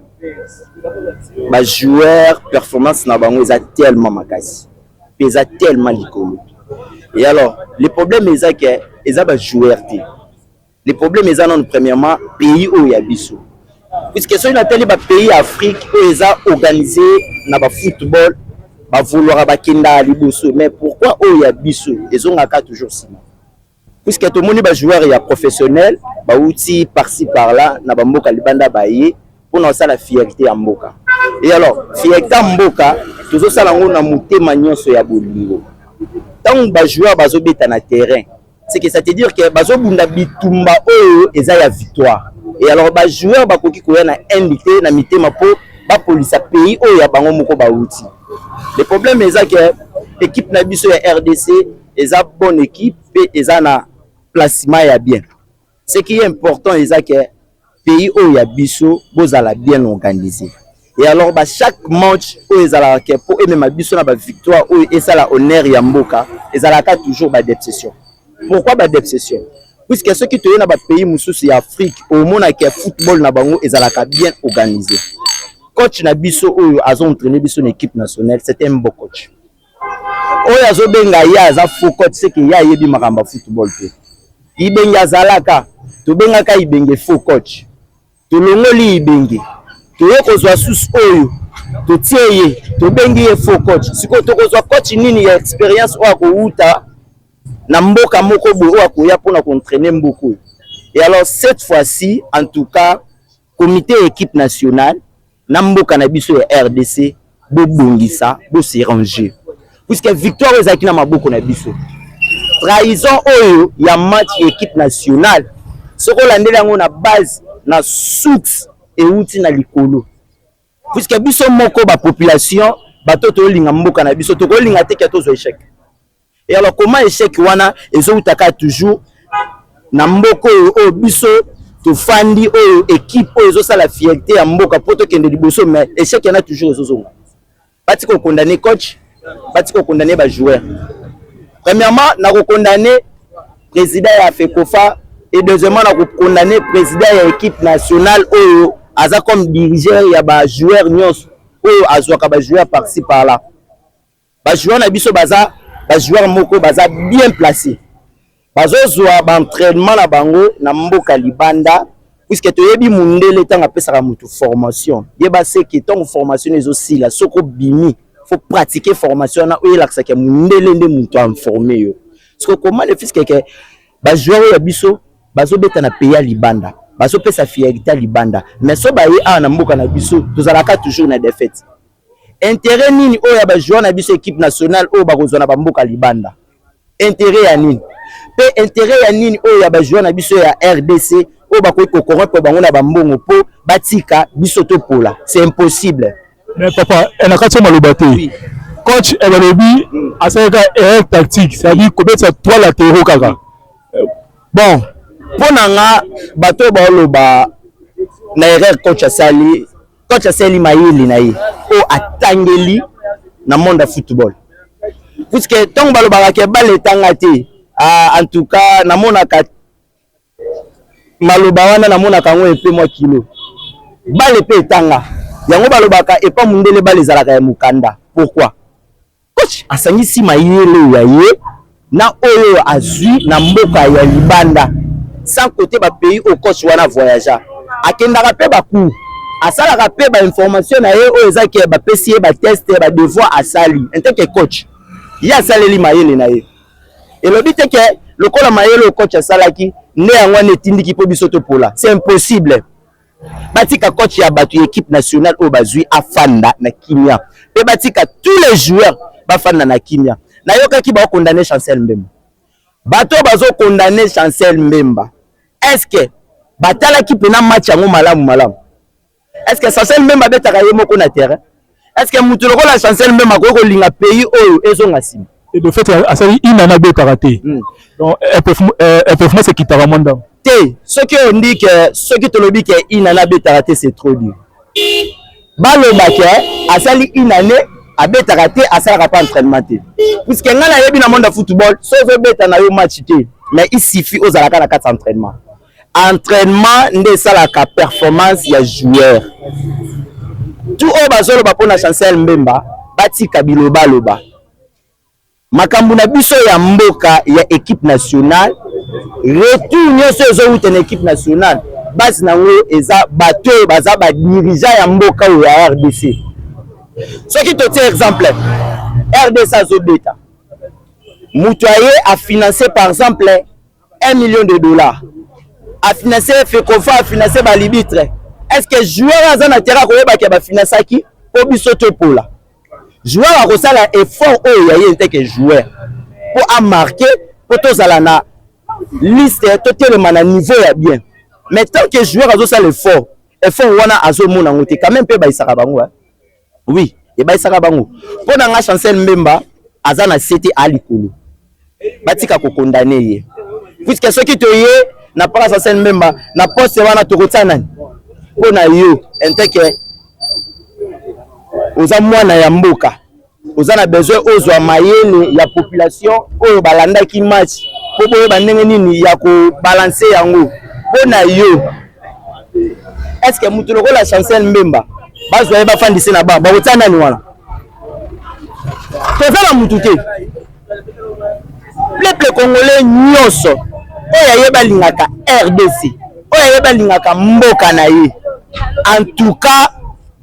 ba joueur performance na bango eza tellement makasi. Pesa tellement likolo. Et alors, le problème est que eza ba joueur té. Le problème est non premièrement pays où ya biso. Puisque so na teli ba pays Afrique où eza organisé na ba football ba vouloir ba kenda liboso mais pourquoi où ya biso ezongaka toujours sima. Puisque tout le monde ba joueur ya professionnel ba outil par-ci par-là na ba mboka libanda ba yé pour na ça la fierté ya mboka. Et alors, fierté ya mboka toujours ça lango na motema nyonso ya bolingo. Tant ba joueur bazo beta na terrain, c'est que ça veut dire que bazo bunda bitumba oyo eza ya victoire. Et alors ba joueur ba koki koya na invité na mitema po ba police pays oyo ya bango moko ba outil. Le problème est que équipe na biso ya RDC eza bonne équipe et eza na placement ya bien. Ce qui est important est que pays oyo ya biso bozala bien organisé. Et alors bah chaque match où ezala ke pour aimer ma biso na ba victoire où ezala honneur ya mboka ezala ka toujours ba déception. Pourquoi ba déception? Puisque ceux qui te na ba pays mususu ya Afrique au monde que football na bango ezala ka bien organisé. Coach na biso oyo azo entraîner biso na équipe nationale, c'était un bon coach. Oyo azo benga ya za faux coach c'est que ya yebi makamba football te. Ibenga zalaka, to benga ka ibenge faux coach. To longoli ibenge. To yoko zwa sus oyo, to tieye, to bengi ye faux coach. Siko to kozwa coach nini ya expérience oyo ko uta na mboka moko bo oyo ko ya pona ko entraîner mboko. Et alors cette fois-ci en tout cas comité équipe nationale na mboka na biso ya RDC bo bongisa bo se ranger. Puisque victoire ezaki na maboko na biso. Trahison oyo ya match équipe nationale. Soko landela yango na base na source et outil na likolo. Puisque biso moko ba population bato to linga mboka na biso to ko linga te kato zo échec. Et alors comment échec wana ezo utaka toujours na mboko o biso to fandi o équipe o ezo sala fierté ya mboka poto kende liboso mais échec yana toujours ezo. Bati ko condamner coach, bati ko condamner ba joueur. Premièrement, na ko condamner président ya FECOFA et deuxièmement na ko condamner président ya équipe nationale oyo aza comme dirigeant ya ba joueur nyos oyo azwaka ba joueur par-ci par-là. Ba joueur na biso baza ba joueur moko baza bien placé. Bazo zwa ba entraînement na bango na mboka libanda puisque toyebi mundele tanga pesaka mutu formation. Yeba se que ton formation ezo sila soko bimi faut pratiquer formation na oyo laksa ke mundele nde mutu a informer yo. Parce que comment le fisc que ba joueur ya biso bazo beta na pays libanda. Bazo pesa fierté libanda. Mais so ba ye a na mboka na biso tozalaka toujours na défaite. Intérêt nini oyo ba joueur na biso équipe nationale oyo ba kozona ba mboka libanda. Intérêt ya nini? Pe intérêt ya nini oyo ba joueur na biso ya RDC oyo ba koyi corrompre bango na ba mbongo po batika biso to pola. C'est impossible. Mais papa, elle a quand même malobaté. Oui. Coach elle a dit à ça erreur tactique, c'est-à-dire combien ça trois latéraux kaka. Bon, pour nanga bato ba loba na erreur coach asali mayeli na ye o atangeli na monde de football. Puisque tant ba loba ke balle tangate en tout cas na mona ka maloba wana na mona kango epe mo kilo. Balle pe tanga. Yango ba loba ka epa mundele balle zalaka ya mukanda. Pourquoi? coach asangisi mayele ya ye na oyo azui na mboka ya libanda sans côté ba pays au coach wana voyager akendaka pe ba cours asalaka pe ba information na ye oyo ezaki ba pesi ba test ba devoir asali en tant que coach ya saleli mayele na ye et le but est que le kola mayele au coach asalaki ne yango netindiki po biso to pola c'est impossible batika coach ya batu équipe nationale au bazui afanda na kimia pe batika tous les joueurs bafanda na kimia na yokaki ba condamner Chancel Mbemba bato bazo condamner Chancel Mbemba est-ce que batala ki pena match yango malamu est-ce que Chancel Mbemba betaka ye moko na terrain est-ce que mutu lokola Chancel Mbemba ko linga pays oyo ezonga sima et de fait asali inana betaka te donc performance c'est kitara monda te ce que on dit que ce qui te le dit que inana betaka te c'est trop dur baloba ke asali inane abetaka te asalaka pas entraînement te puisque ngana yebi na monde football sauf beta na yo match te mais il suffit aux alaka na 4 entraînement nde salaka performance ya joueur tout o bazolo ba pona Chancel Mbemba batika biloba loba makambu na biso ya mboka ya équipe nationale retour nyonso ezouta na équipe nationale base nango eza bato baza ba dirigeant ya mboka ya RDC. Ce qui te tient exemple, RDC Azobeta. Moutouaye a financé par exemple $1 million. A financé Fekofa, a financé Balibitre. Est-ce que joueur a zana terra koyeba ki ba financé qui pour bisoto pola. Joueur a resala effort o yaye en tant que joueur pour a marquer pour tozala na liste totalement na niveau ya bien. Mais tant que joueur a resala effort wana azo mona ngote quand même pe ba isaka bango. Oui, et bah ça va bango. Pour nga Chancel Mbemba, azana cité alikulu. Batika ko condamner ye. Puisque ce qui te yé n'a pas Chancel Mbemba, n'a pas se wana to kotana. Pour na yo, en tant que oza mwana ya mboka. Oza na besoin ozwa mayele ya population oyo balanda ki match. Po boye bandenge nini ya ko balancer yango. Pour na yo. Est-ce que mutu lokola Chancel Mbemba bazo yeba fandise na ba botana ni wana tozala mutu te peuple congolais nyonso oyo yeba lingaka RDC oyo yeba lingaka mboka na ye en tout cas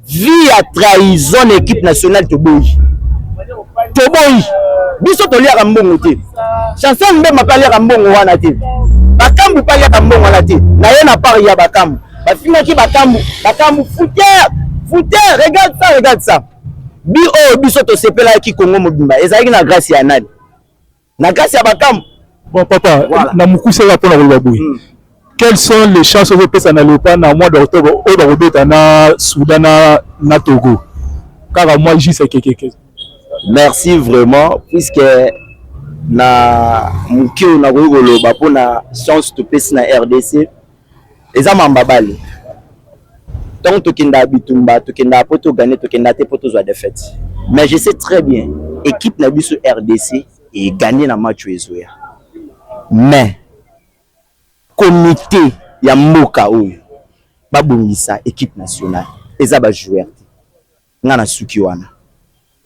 vie à trahison équipe nationale toboyi biso toliaka mbongo te Chancel Mbemba paliaka mbongo wana te bakambu paliaka mbongo wana te na ye na part ya bakambu bafingaki bakambu fouteur, regarde ça. Bisoto sepela ki Congo mobimba. Ezaki na grâce ya nani? Na grâce ya bakam. Bon papa, na mukuse wa pona kolobabui. Quelles sont les chances de pesa na Léopard na mois d'octobre au Robeta na Soudan na Togo? Car moi j'y sais quelque. Merci vraiment puisque na mukio na koloba pona chance to pesa na RDC. Eza mambabali. Donc, Tokenda Bitumba, Tokenda Poto gagné, Tokenda Poto soit défaite. Mais je sais très bien, l'équipe Nabiso RDC est gagné dans le match. Mais, comité Yamoka Oyo, Babungisa, équipe nationale, et Zaba joueur. Nana Sukiwana.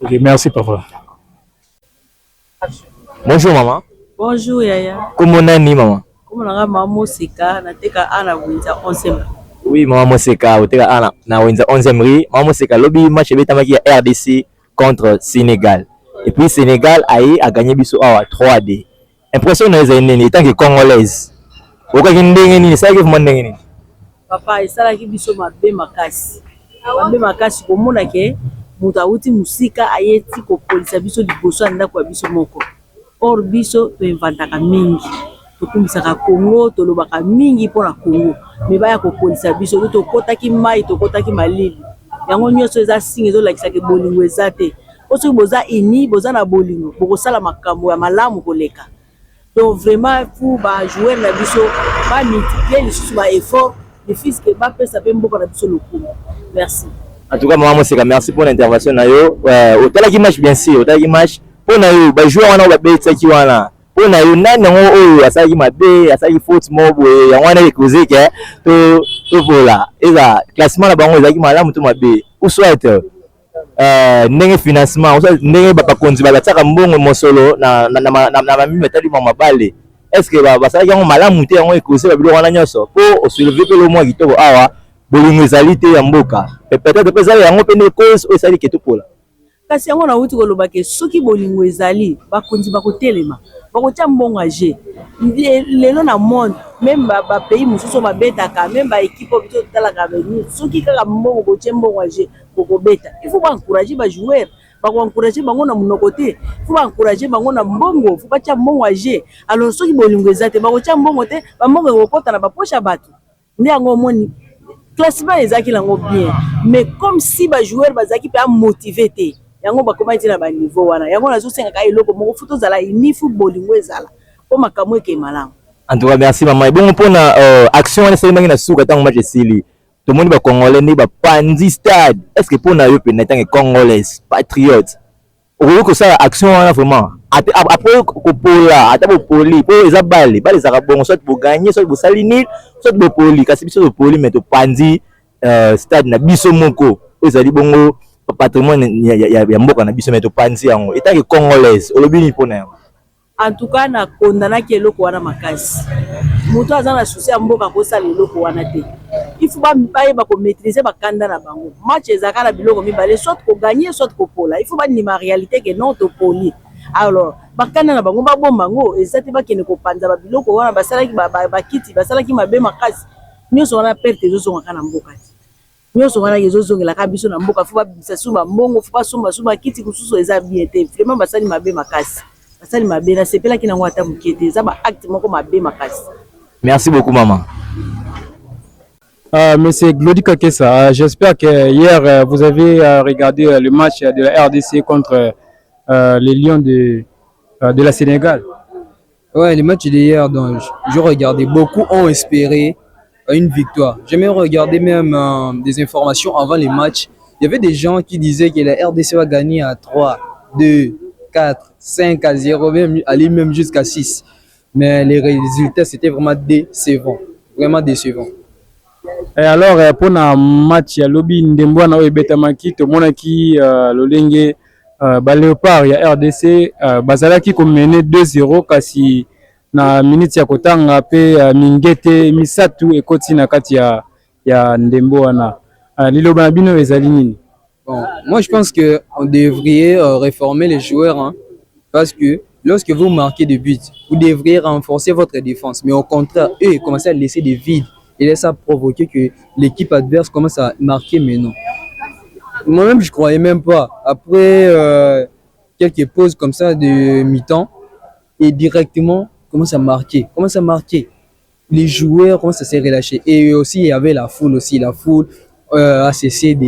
Ok, merci papa. Bonjour maman. Bonjour Yaya. Comment on est maman? Comment on a maman Seka, nateka ana winza 11e. Oui, maman Moseka, oteka ana na wenza 11e ri. Maman Moseka lobby match betamaki ya RDC contre Sénégal. Et puis Sénégal a gagné biso awa 3-2. Impression na ezene ni tant que congolaise. Oka kindenge ni saki fuma ndenge ni. Papa isala ki biso mabe makasi. Mabe makasi komona ke muta uti musika ayeti ko polisa biso liboso anda kwa biso moko. Or biso to inventaka mingi. Tokumisaka Congo tolobaka mingi pona Congo mais baya ko polisa biso to kotaki mai to kotaki malili yango nyonso eza singa zo lakisa ke bolingo ezate oso boza ini boza na bolingo boko sala makambo ya malamu koleka donc vraiment pour ba jouer na biso ba multiplier les sous ba effort le fils que ba pesa pe mboko na biso lokumu. Merci en tout cas maman Moseka, merci pour l'intervention na yo otala ki match bien sûr otala ki match pona yo ba jouer wana ba betsa ki wana on a eu nani ngo asaki mabe asaki faute mobo ya wana ekuze ke to voilà eza classement na bango ezaki malamu to mabe ou soit ndenge financement ndenge bakonzi balatiaka mbongo mosolo na bamimi batali mabale. Est-ce que basalaki yango malamu te yango ekose babiloko wana nyonso mpo osoulever mpe lo mwa kitoko awa bolingo ezali te ya mboka peut-être mpe ezali yango mpe nde cause oyo esali ketopola kasi yango nauti koloba ke soki bolingo ezali bakonzi bakotelema bakotia mbongo age lelo na monde même bapays mosusu babetaka même baéquipe oyo biso totalaka beni soki kaka mbongo kotie mbongo age bokobeta il faut baencourager bajoueur bakoencourager bango na monoko te il faut baencourager bango na mbongo il faut batia mbongo age alors soki bolingo eza te bakotia mbongo te bambongo ekokota na bapoche ya bato nde yango omoni classement ezalaki nango bien mais comme si bajoueur bazalaki mpe amotive te yango bakoma ti na baniveau wana yango nazosengaka eloko moko futa ozala inifu bolingo ezala mpo makambo eke malamu. En tout cas merci maman ebongo mpona action wana esalemaki na suka ntango match esili tomoni bacongolais nde bapandi stade est ce que mpona yo pene ntango congolaise patriote okoki kosala action wana vraiment apres kopola ata bopoli mpo eza bale ezaka bongo soit boganye soit bosali nil soit bopoli kasi biso topoli mais topandi stade na biso moko oyo ezali bongo patrimoine ya mboka na biso mais topandi yango etanke congolaise olobi nini mpona yango. En tout cas na kondanaki eloko wana makasi moto aza na susi ya mboka kosala eloko wana te il faut bayeba komaîtriser bakanda na bango match ezalaka na biloko mibale soit koganye soit kopola il faut bandima réalité ke non topoli alors bakanda na bango babomba yango eza te bakende kopanza babiloko wana basalaki bakiti basalaki mabe makasi nyonso wana perte ezozongaka na mboka te nyonso wana ezozongelaka biso na mboka fo babimisa su bambongo fo basomba kiti mosusu eza bien te vraiment basali mabe makasi basali mabe na sepelaki nango ata moke te eza baacte moko mabe makasi. Merci beaucoup maman. Monsieur Glody Kakessa, j'espère que hier vous avez regardé le match de la RDC contre les Lions de la Sénégal. Ouais, le match d'hier, donc je regardais, beaucoup ont espéré une victoire. J'ai même regardé même des informations avant les matchs. Il y avait des gens qui disaient que la RDC va gagner à 3, 2, 4, 5 à 0, même, aller même jusqu'à 6. Mais les résultats, c'était vraiment décevant. Vraiment décevant. Et alors, pour le match, il y a Lobby Ndembwana et Betamaki, tout le monde qui l'Olenge, Léopard, il y a RDC, Bazalaki qui mené 2-0, kasi na minute ya kotanga pe Mingete, Misatu et Koti na kati ya Ndembwana. Liloba bino ezali nini? Bon, moi je pense qu'on devrait réformer les joueurs, hein, parce que lorsque vous marquez des buts, vous devriez renforcer votre défense. Mais au contraire, eux, ils commencent à laisser des vides et laissent à provoquer que l'équipe adverse commence à marquer, mais non. Moi-même, je ne croyais même pas. Après quelques pauses comme ça de mi-temps, et directement, commence à marquer. Les joueurs commencent à se relâcher. Et aussi, il y avait la foule aussi. La foule a cessé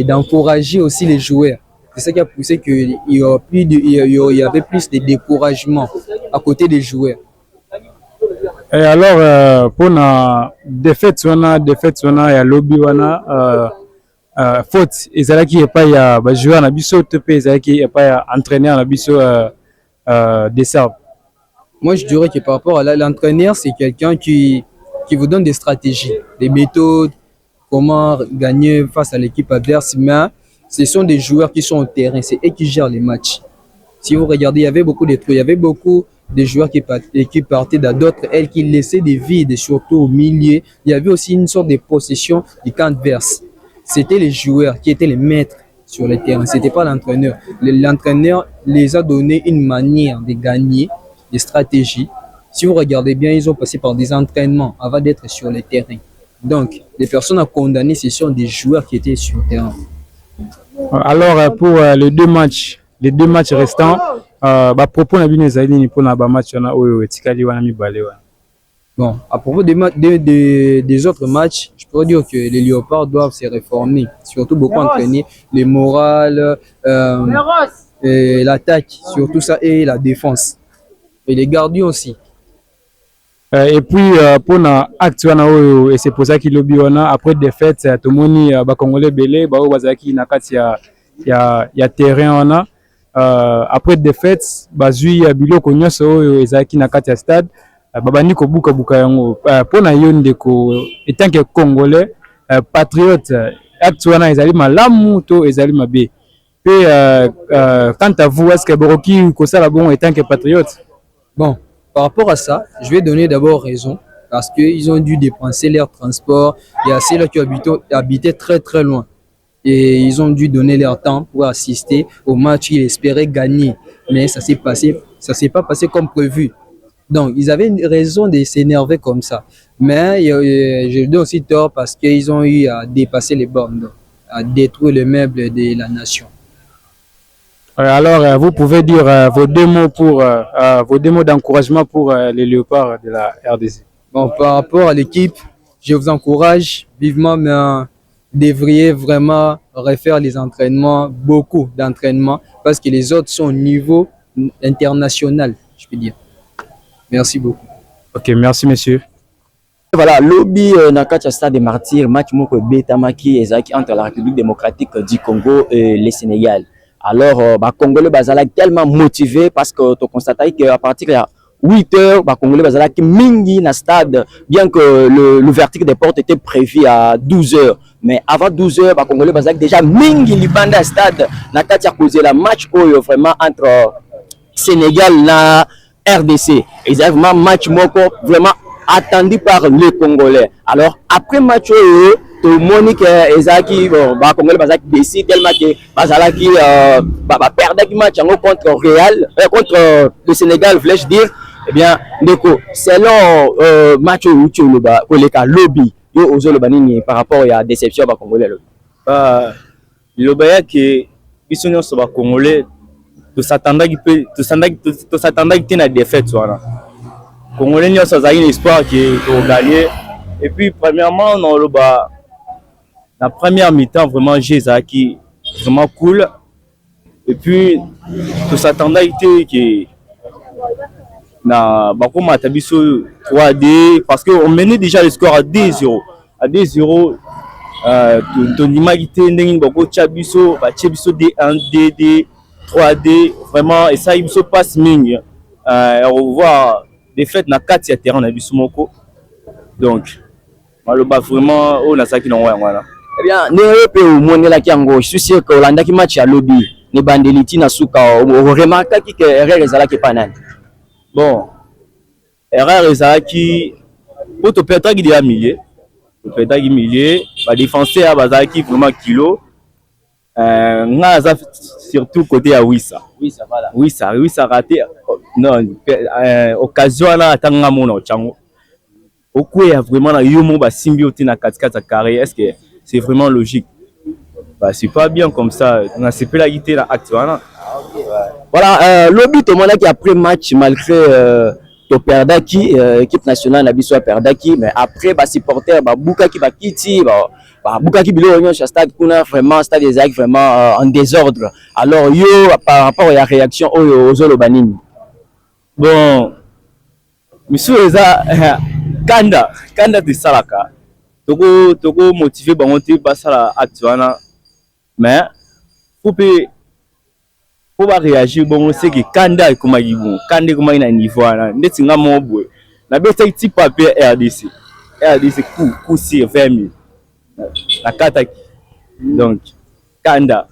d'encourager aussi les joueurs. C'est ça qui a poussé qu'il y avait plus de découragement à côté des joueurs. Et alors, pour la défaite, il y a lobby, faute, et qui est pas joueur na biso, qui est pas entraîneur na biso des Serbes. Moi, je dirais que par rapport à l'entraîneur, c'est quelqu'un qui vous donne des stratégies, des méthodes, comment gagner face à l'équipe adverse, mais ce sont des joueurs qui sont au terrain, c'est eux qui gèrent les matchs. Si vous regardez, il y avait beaucoup de trucs, il y avait beaucoup de joueurs qui partaient dans d'autres ailes, qui laissaient des vides, surtout au milieu. Il y avait aussi une sorte de possession du camp adverse. C'était les joueurs qui étaient les maîtres sur le terrain, c'était pas l'entraîneur. L'entraîneur les a donné une manière de gagner, des stratégies. Si vous regardez bien, ils ont passé par des entraînements avant d'être sur le terrain. Donc, les personnes à condamner, ce sont des joueurs qui étaient sur le terrain. Alors, pour les deux matchs restants, propos pour match bon, à propos des autres matchs, je peux dire que les Léopards doivent se réformer, surtout beaucoup entraîner le moral, l'attaque, surtout ça, et la défense. Et les gardiens aussi. Et puis pour na acte wana oyo et c'est pour ça qu'il lobby wana après défaite tomoni ba congolais belé ba bazaki na kati ya terrain wana après défaite bazui ya biloko nyonso oyo ezaki na kati ya stade babandi ko buka yango pour na yo ndeko etant que congolais patriote acte wana ezali malamu to ezali mabe. Puis quant à vous, est-ce que Boroki Kosala bon est tant que patriote? Bon, par rapport à ça, je vais donner d'abord raison parce qu'ils ont dû dépenser leur transport. Il y a ceux-là qui habitaient très très loin et ils ont dû donner leur temps pour assister au match. Ils espéraient gagner, mais ça s'est pas passé comme prévu. Donc, ils avaient une raison de s'énerver comme ça. Mais je donne aussi tort parce qu'ils ont eu à dépasser les bornes, à détruire les meubles de la nation. Alors, vous pouvez dire vos deux mots d'encouragement pour les Léopards de la RDC. Bon, par rapport à l'équipe, je vous encourage vivement, mais vous devriez vraiment refaire les entraînements, beaucoup d'entraînements, parce que les autres sont au niveau international, je peux dire. Merci beaucoup. Ok, merci monsieur. Voilà, lobby Nakacha Stade des Martyrs, match moko betamaki ezaki entre la République démocratique du Congo et le Sénégal. Alors, Congolais bazala tellement motivé parce que tu constates qu'à partir de 8 heures, Congolais bazala qui mingi na stade, bien que l'ouverture des portes était prévue à 12 heures. Mais avant 12 heures, Congolais bazala déjà mingi libanda stade Nakacha posé la match vraiment entre Sénégal na RDC. Et c'est vraiment match moko vraiment attendu par les Congolais. Alors après match tout le monde ezaki bon Congolais bazaki décide tellement que bazalaki perdre le match contre contre le Sénégal, voulais-je dire. Eh bien ndeko selon match où tu le ba pour les lobby yo ozo le banini par rapport à la déception ba Congolais le baya que biso nyonso ba Congolais to s'attendaki te na défaite wana. Congolais nyonso azali espoir que to gagner. Et puis premièrement dans le bas la première mi-temps vraiment j'ai qui vraiment cool. Et puis to s'attendaki que na bakoma tabiso 3D parce que on menait déjà le score à 2-0. À 2-0 to nimagité ndenge bako chabiso ba chabiso D1 DD 3D vraiment et ça il se passe ming on voit des fêtes na 4 terrain na biso moko donc maloba vraiment on a ça qui non wana. Eh bien ne pe o monela ki yango je suis sûr que Olanda ki match ya lobby ne bandeliti na suka o remarque ki erreur ezala ki panani. Bon erreur ezala ki pour to perdre qui de milieu to perdre qui milieu ba défenseur bazala ki vraiment kilo nga surtout côté à Wissa voilà Wissa raté non occasion là atanga mona chango beaucoup il y a vraiment na yomo ba symbiote na 4-4 carré. Est-ce que c'est vraiment logique? Bah c'est pas bien comme ça, on a c'est la guité la acte voilà. Voilà lobby to mona qui après match malgré to perdaki équipe nationale na biso perdaki mais après ba supporter ba bukaki ba kiti ba bukaki bilo nyo stade kuna vraiment stade exact vraiment en désordre. Alors yo par rapport à la réaction aux Zolobanini. Bon monsieur eza kanda de salaka toko motiver bango te basala acte wana mais faut pas réagir bon c'est que kanda ekomaki bon kanda ekomaki na niveau wana ndeti nga mo boye na beta ti papier RDC coup sur 20 000 la kataki donc kanda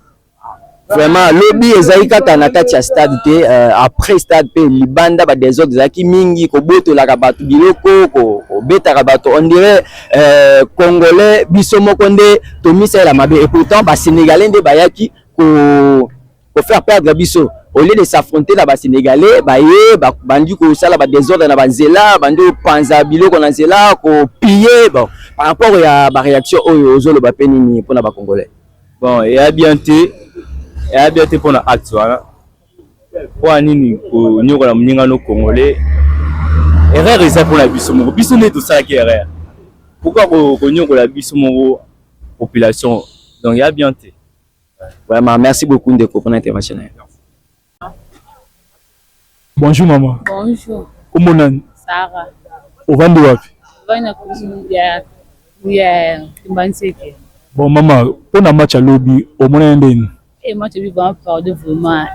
vraiment lobby ezali kaka na kati ya stade te après stade pe libanda ba des autres zaki mingi ko botola ka bato biloko ko beta ka bato on dirait congolais biso moko nde to misela mabe et pourtant ba sénégalais nde bayaki ko faire perdre biso au lieu de s'affronter na ba sénégalais ba ye bandi ko sala ba désordre na banzela bandi panza biloko na nzela ko piller bon par rapport à ba réaction aux zolo ba penini pona ba congolais bon et a bien été pour la acte voilà pour nini ko nyoko na mninga no congolais erreur eza pour la biso moko biso ne tout ça qui erreur pourquoi ko nyoko la biso moko population donc il y a bien été vraiment merci beaucoup ndeko pour l'intervention. Bonjour maman. Bonjour. Comment nani? Sarah. Ovandi wapi? Vana ya Kimbanseke. Bon maman, pour na match à lobby au mona ndeni. Moi tu vas parler vraiment.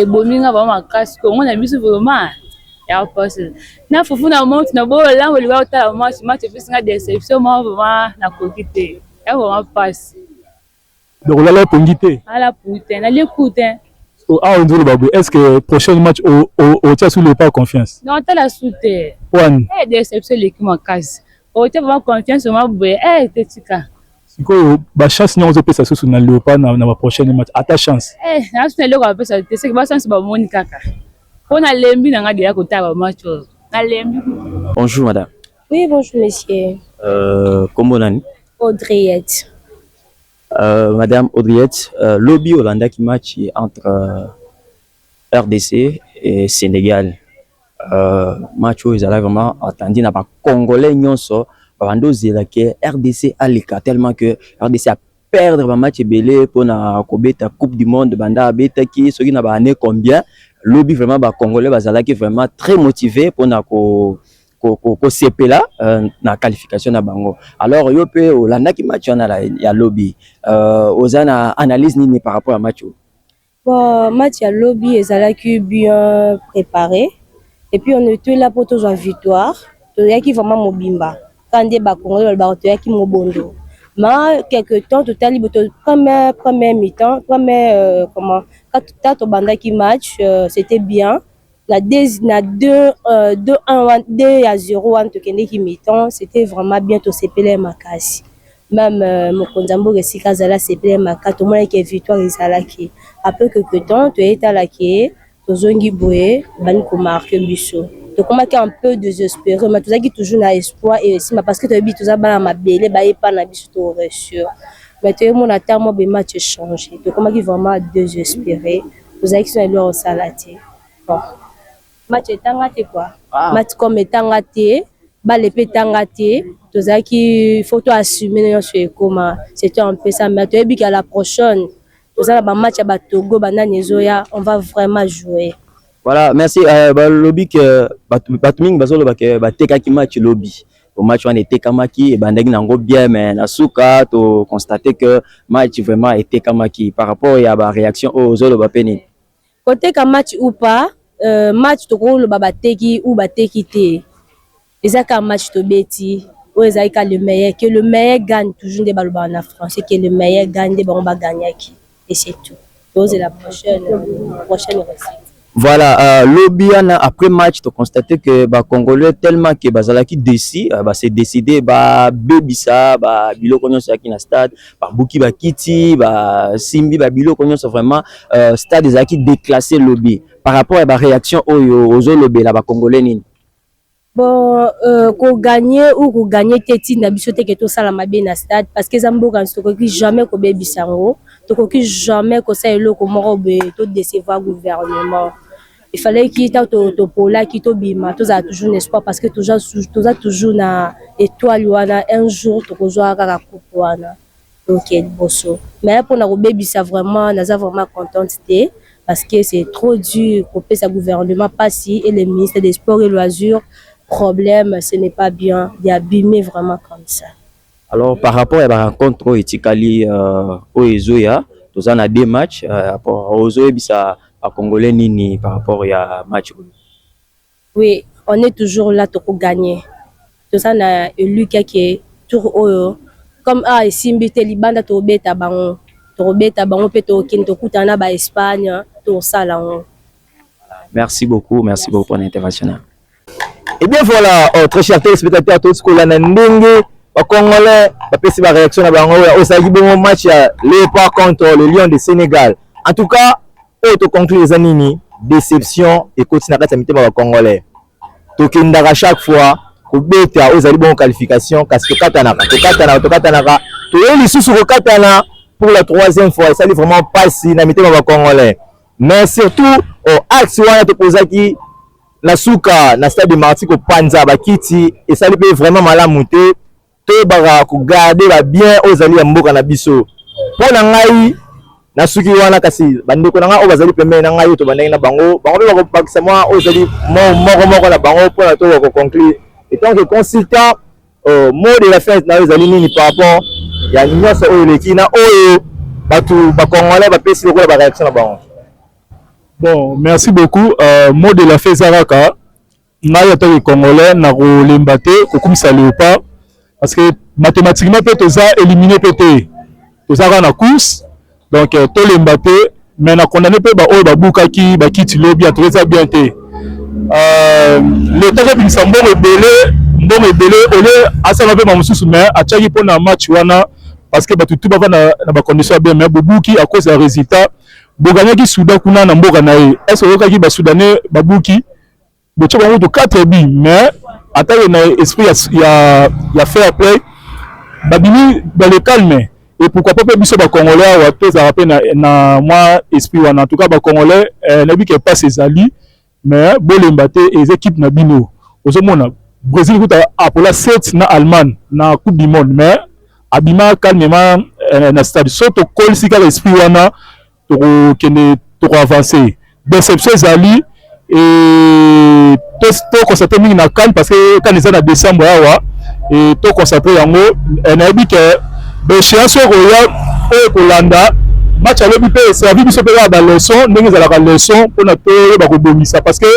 Bominga vraiment casse ko on a mis vraiment. Ya passe. Na fufu na monte na bo la wo liwa ta match puis nga déception moi vraiment na kokité. Ya vraiment passe. Donc là, pour guider. À la poutin, à l'écoute. Est-ce que prochain match au tient sous le pas confiance? Non, tu as la soute. One. Déception l'équipe en casse. Au tient vraiment confiance au m'a boué. T'es tika. C'est quoi la chance nous peut ça sous le léopard dans la prochaine match? À ta chance. Là c'est le gars ça c'est que ba chance ba moni kaka. On a lembi na ngadi ya ko ta ba match. Na lembi. Bonjour madame. Oui, bonjour monsieur. Comment on Audriette. Madame Audriette, lobby Hollanda qui match entre RDC et Sénégal. Match où ils allaient vraiment attendu na ba Congolais nyonso bando zelake RDC a l'écart tellement que RDC a perdre un match belé pour na kobeta Coupe du Monde banda beta qui ce qui na ba année combien lobby vraiment ba Congolais bazalaki vraiment très motivé pour na ko CP là na qualification na bango. Alors yo pe Hollanda qui match on a ya lobby ozana analyse nini par rapport à match. Bon, match à lobby ezalaki bien préparé et puis on était là pour toujours victoire. Toyaki vraiment mobimba. Quand des Congolais toyaki mobondo. Mais quelque temps total première mi-temps, comment quand banda qui match c'était bien. La 2-1 à 0 en qui mi-temps, c'était vraiment bien to CPL Makasi. Même Mokonzambo Resika Zala CPL Makasi, tout le monde qui est victoire Izalaki. Après quelques temps, tu es à la quai, tu zongi boé, ban ko marqué biso. Tu commences un peu désespéré, mais tu as toujours un espoir et aussi parce que tu as dit tout ça dans ma belle, bah pas na biso to sûr. Mais tu es mon attend moi be match changé. Tu commences vraiment désespéré. Tu as qui sont là au salati. Bon. Match etangate quoi. Match comme etangate, balle pe tangate, tout ça qui faut tout assumer sur comment c'était un peu ça mais tu as vu qu'à la prochaine tout ça ba match à Togo bana Nezoya, on va vraiment jouer. Voilà, merci lobby que Batming bazolo ba teka ki match lobby. Au match on était kamaki et bandagi nango bien mais na suka to constater que match vraiment était kamaki par rapport à la réaction aux autres ba peni. Côté ka match ou pas match to ko le babateki ou bateki te. Ezaka match to beti ou ezaka le meilleur gagne toujours des balles en France que le meilleur gagne des ballons gagner qui et c'est tout. C'est la prochaine recette. Voilà, lobby après match tu constater que ba Congolais tellement que bazalaki déci ba c'est décidé ba bebisa ba biloko nyonso yaki na stade ba buki ba kiti ba simbi ba biloko nyonso vraiment stade ezalaki déclassé lobby par rapport à la réaction aux lobby là ba Congolais nini. Bon ko gagner ou ko gagner teti na biso te que to sala mabe na stade parce que zamboka nsokoki jamais ko bebisango to koki jamais ko sa eloko moko be to décevoir gouvernement. Il fallait qu'il t'ait pour là qui t'obima tous a toujours espoir parce que toujours na étoile wana un jour tu rejoindras la coupe wana donc bosso mais pour na baby ça vraiment naza vraiment contente parce que c'est trop dur pour ce gouvernement pas si et les ministres des sports et loisirs problème ce n'est pas bien d'abîmer vraiment comme ça. Alors par rapport à la rencontre au Itikali au Ezoya tous en a deux matchs rapport aux Oebisa à Congolais nini par rapport à match. Oui, on est toujours là pour gagner. Tout ça na élu qui tour oyo comme Simbi Telibanda to beta bango pe to kinto kutana ba Espagne to sala. Merci beaucoup pour l'intervention. Et bien voilà, très chers téléspectateurs tous ko la ndenge ba Congolais ba pesi ba réaction na bango au sagi bon match ya Léopard contre le Lion de Sénégal. En tout cas to conclure les anini déception et continue à mitema ba Congolais to kindaka chaque fois ko beta ozali bon qualification parce que katanaka to eli susu ko katana pour la troisième fois et ça vraiment pas si na mitema ba Congolais mais surtout au axe wana to posaki na suka na stade de Martyr ko panza ba kiti et ça peut vraiment malamu te to ba ko garder ba bien ozali ya mboka na biso pona ngai na suki wana kasi bandeko nanga o bazali pembeni na ngai to bandenge na bango pe bakisa moi ozali moko na bango pour to ko conclure et tant que consultant mot de la fin na ozali nini par rapport ya nyonso oyo leki na oyo batu ba Congolais ba pesi ko ba réaction na bango. Bon, merci beaucoup. Mot de la fin Zaraka ngai to les Congolais na ko lembate ko kumisa Léopard parce que mathématiquement peut to za éliminer peut to za na course donc tolemba te mais na condamné pe ba oyo babukaki bakiti lobi atreza bien te l'état ebimisa mbongo ebele ole asala mpe mamosusu mais atiaki mpona match wana parce que bato tu bava na bacondition ya bien mais bobuki à cause ya résultat boganyaki Soudan kuna na mboka na ye est-ce oyokaki basoudanais babuki botia bango to 4 bi mais atake na esprit ya fair play babimi dans le calme et pourquoi pas biso bacongolais awa tozala mpe na mwa esprit wana en tout cas bacongolais nayebi ke passe ezali mais bolemba te ez équipe na bino ozomona Brésil kuta apola 7 na Allemagne na coupe du monde mais abima calmement na stade so tokolisi kaka esprit wana tokokende tokoavance déception ezali et toconstate mingi na CAN parce que CAN eza na décembre awa et toconstate yango nayebi ke béchéance oyo koya oyo kolanda match alobi mpe eservi biso mpe kaka baleson ndenge ezalaka leson mpona toyeba kobongisa parce que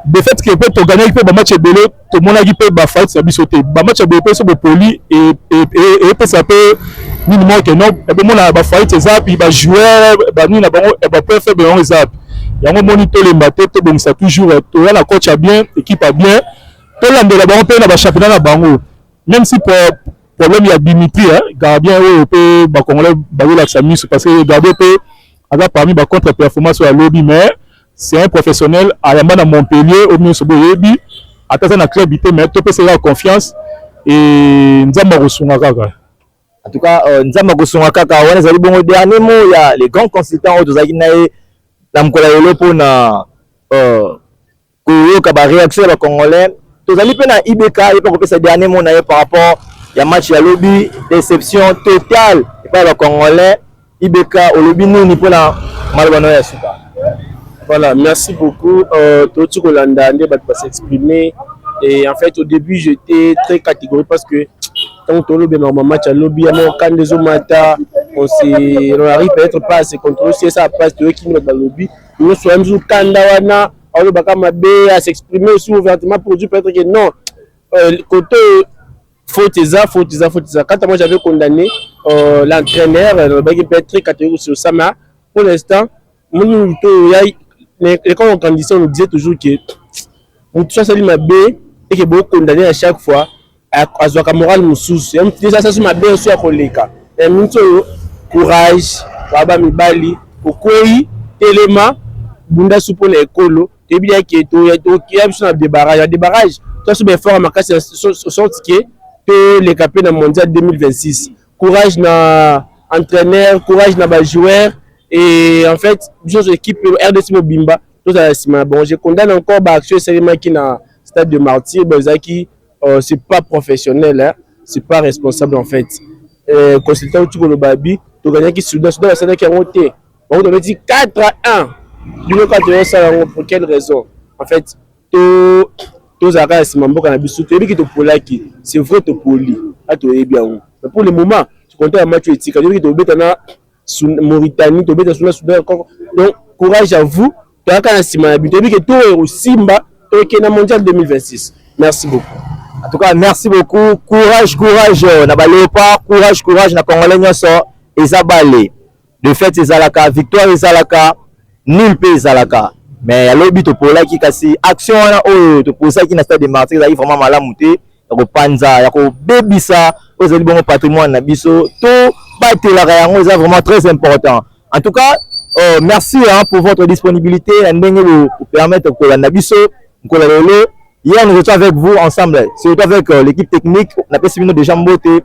de fait ke mpe toganyaki mpe bamatch ebele tomonaki mpe bafaute na biso te bamatch ebele mpe so bopoli epesa mpe nini moko ke non ebomona bafaute eza puis bajoueur banini na bango bapoint faible yango eza yango moni tolemba te tobongisa toujours toya na coach ya bien équipe ya bien tolandela bango mpe na bachampionnat na bango même si problème ya Dimitri gardien oyo mpe bacongolais bazolakisa miso parce que gardien mpe aza parmi bacontre performance oyo alobi mais c'est un professionnel ayamba na Montpellier au mieux sobo yebi ataza na club ité mais topesa ya confiance et nzamba kosunga kaka en tout cas nzamba kosunga kaka wana ezali bongo dernier mot ya les grands consultants oyo tozalaki na ye na mokolo lelo mpona koyoka baréaction ya bacongolais tozali mpe na IBK ye mpe kopesa dernier mot na ye par rapport ya match ya lobi déception totale epai ya bacongolais IBK olobi nini mpona maloba na yo ya suka. Voilà, merci beaucoup. Tout Kolanda, va s'exprimer. Et en fait, au début, j'étais très catégorique parce que quand on a un match à lobby, quand des hommes on arrive peut-être pas à se contrôler. Si ça passe, tu veux qu'il nous dans le lobby. Nous sommes sous Kandawana, on va s'exprimer aussi ouvertement pour dire peut-être que non. Côté faute. Quand moi j'avais condamné l'entraîneur, il peut être très catégorique sur ça, mais pour l'instant, quand on grandissait, on nous disait toujours que on touche à ma B et que beaucoup condamné à chaque fois à avoir un moral moussous. Et ça c'est ma B aussi à Koleka. Et nous courage, Baba Mibali, Okoyi, Telema, Bunda Soupo les Kolo, et bien qu'il y a des barrages. Toi c'est bien fort à ma casse son ticket que les capés dans le mondial 2026. Courage na entraîneur, courage na joueur. Et en fait, j'ai équipe RDC Mobimba, bon, je condamne encore l'action qui na stade de martyr, qui c'est pas professionnel, hein, c'est pas responsable en fait. Consultant tout le babi, tu gagnes qui Soudan, c'est qui a monté. On devait dire 4-1. Du coup, quand ça, pour quelle raison? En fait, tous arrêts c'est mambo cannabis, tu es qui te polaki, c'est vrai te poli, à te bien. Mais pour le moment, tu comptes un match éthique, tu te bêta Mauritanie, tu bêta Soudan encore. Donc courage à vous. Tu as qu'à que tout est au Simba, tu es dans le mondial 2026. Merci beaucoup. En tout cas, merci beaucoup. Courage, na Léopard, courage, na Congolais nyoso, ezabale. De fait, ezalaka, victoire ezalaka, nul pe ezalaka. Mais ya lobi to pola ki kasi action wana oyo to posa ki na stade de Martyrs ezali vraiment malamu te, ya ko panza, ya ko bebisa, ozali bongo patrimoine na biso, to batelaka yango eza vraiment très important. En tout cas, merci pour votre disponibilité. Pour permettre que la Nabiso, hier nous étions avec vous ensemble, surtout avec l'équipe technique. On a passé déjà beauté.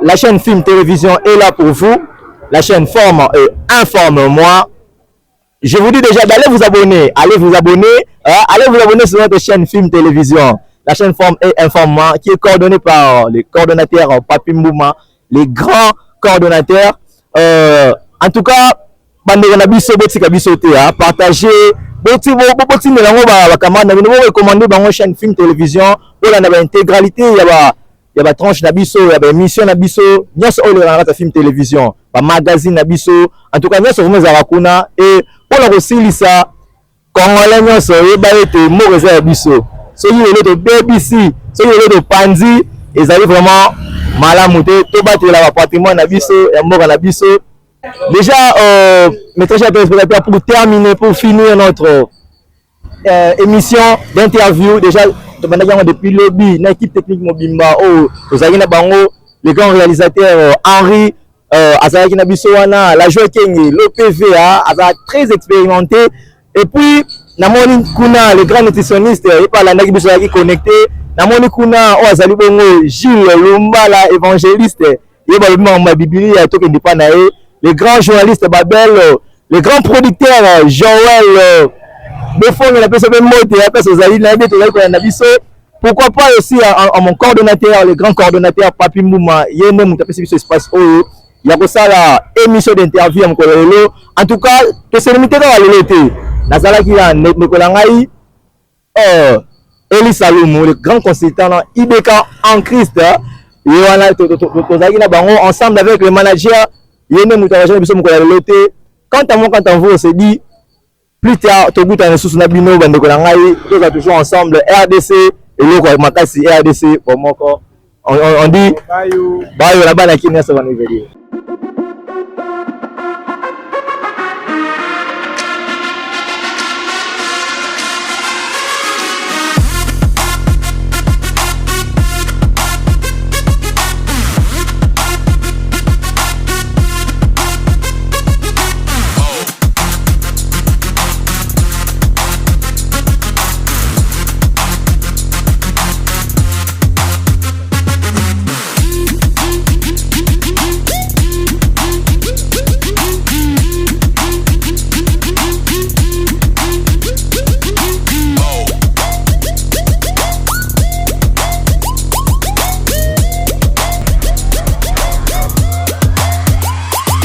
La chaîne Film Télévision est là pour vous. La chaîne Forme et Informe-moi. Je vous dis déjà d'aller vous abonner. Allez vous abonner sur notre chaîne Film Télévision. La chaîne Forme et Informe-moi qui est coordonnée par les coordonnateurs Papi Mbouma, les grands coordonnateurs. En tout cas, bandeko na biso botika biso te partager boti melango ba camarade na bino recommander bango chaîne Film Télévision ola na ba intégralité ya ba tranche na biso ya ba émission na biso nyonso oyo na kata Film Télévision ba magazine na biso en tout cas nyonso vraiment za kuna et pour la kosilisa congolais nyonso yeba ete moko ya biso soki lelo to BBC soki lelo to Panzi ezali vraiment malamu te to batela ba patrimoine na biso ya mboka na biso. Déjà, mes très chers téléspectateurs, pour terminer, pour finir notre émission d'interview, déjà, depuis le lobby, l'équipe technique Mobimba, les grands réalisateurs Henri, Azaki Nabisowana, la joueur Kengi, l'OPVA, très expérimenté. Et puis, Namoni Kuna, le grand nutritionniste, et par la Nabisowana qui connecté, Namoni Kuna, Azali Bongo, Gilles Lumbala, évangéliste, et ma Bible, les grands journalistes Babel, les grands producteurs Joël, pourquoi pas aussi à mon coordonnateur, le grand coordonnateur Papi Mouma, il y a un espace où il y a ça émission d'interview en tout cas, que c'est limité dans la lélité. Nazala qui a Nekolangaï, Eli Salomo, le grand consultant IBK en Christ, ensemble avec le manager, il y a un quant à moi, quant à vous, on s'est dit, plus tard, tout le monde est toujours ensemble, RDC, et le Makassi, RDC, on dit, bye, la balle à qui n'est-ce pas.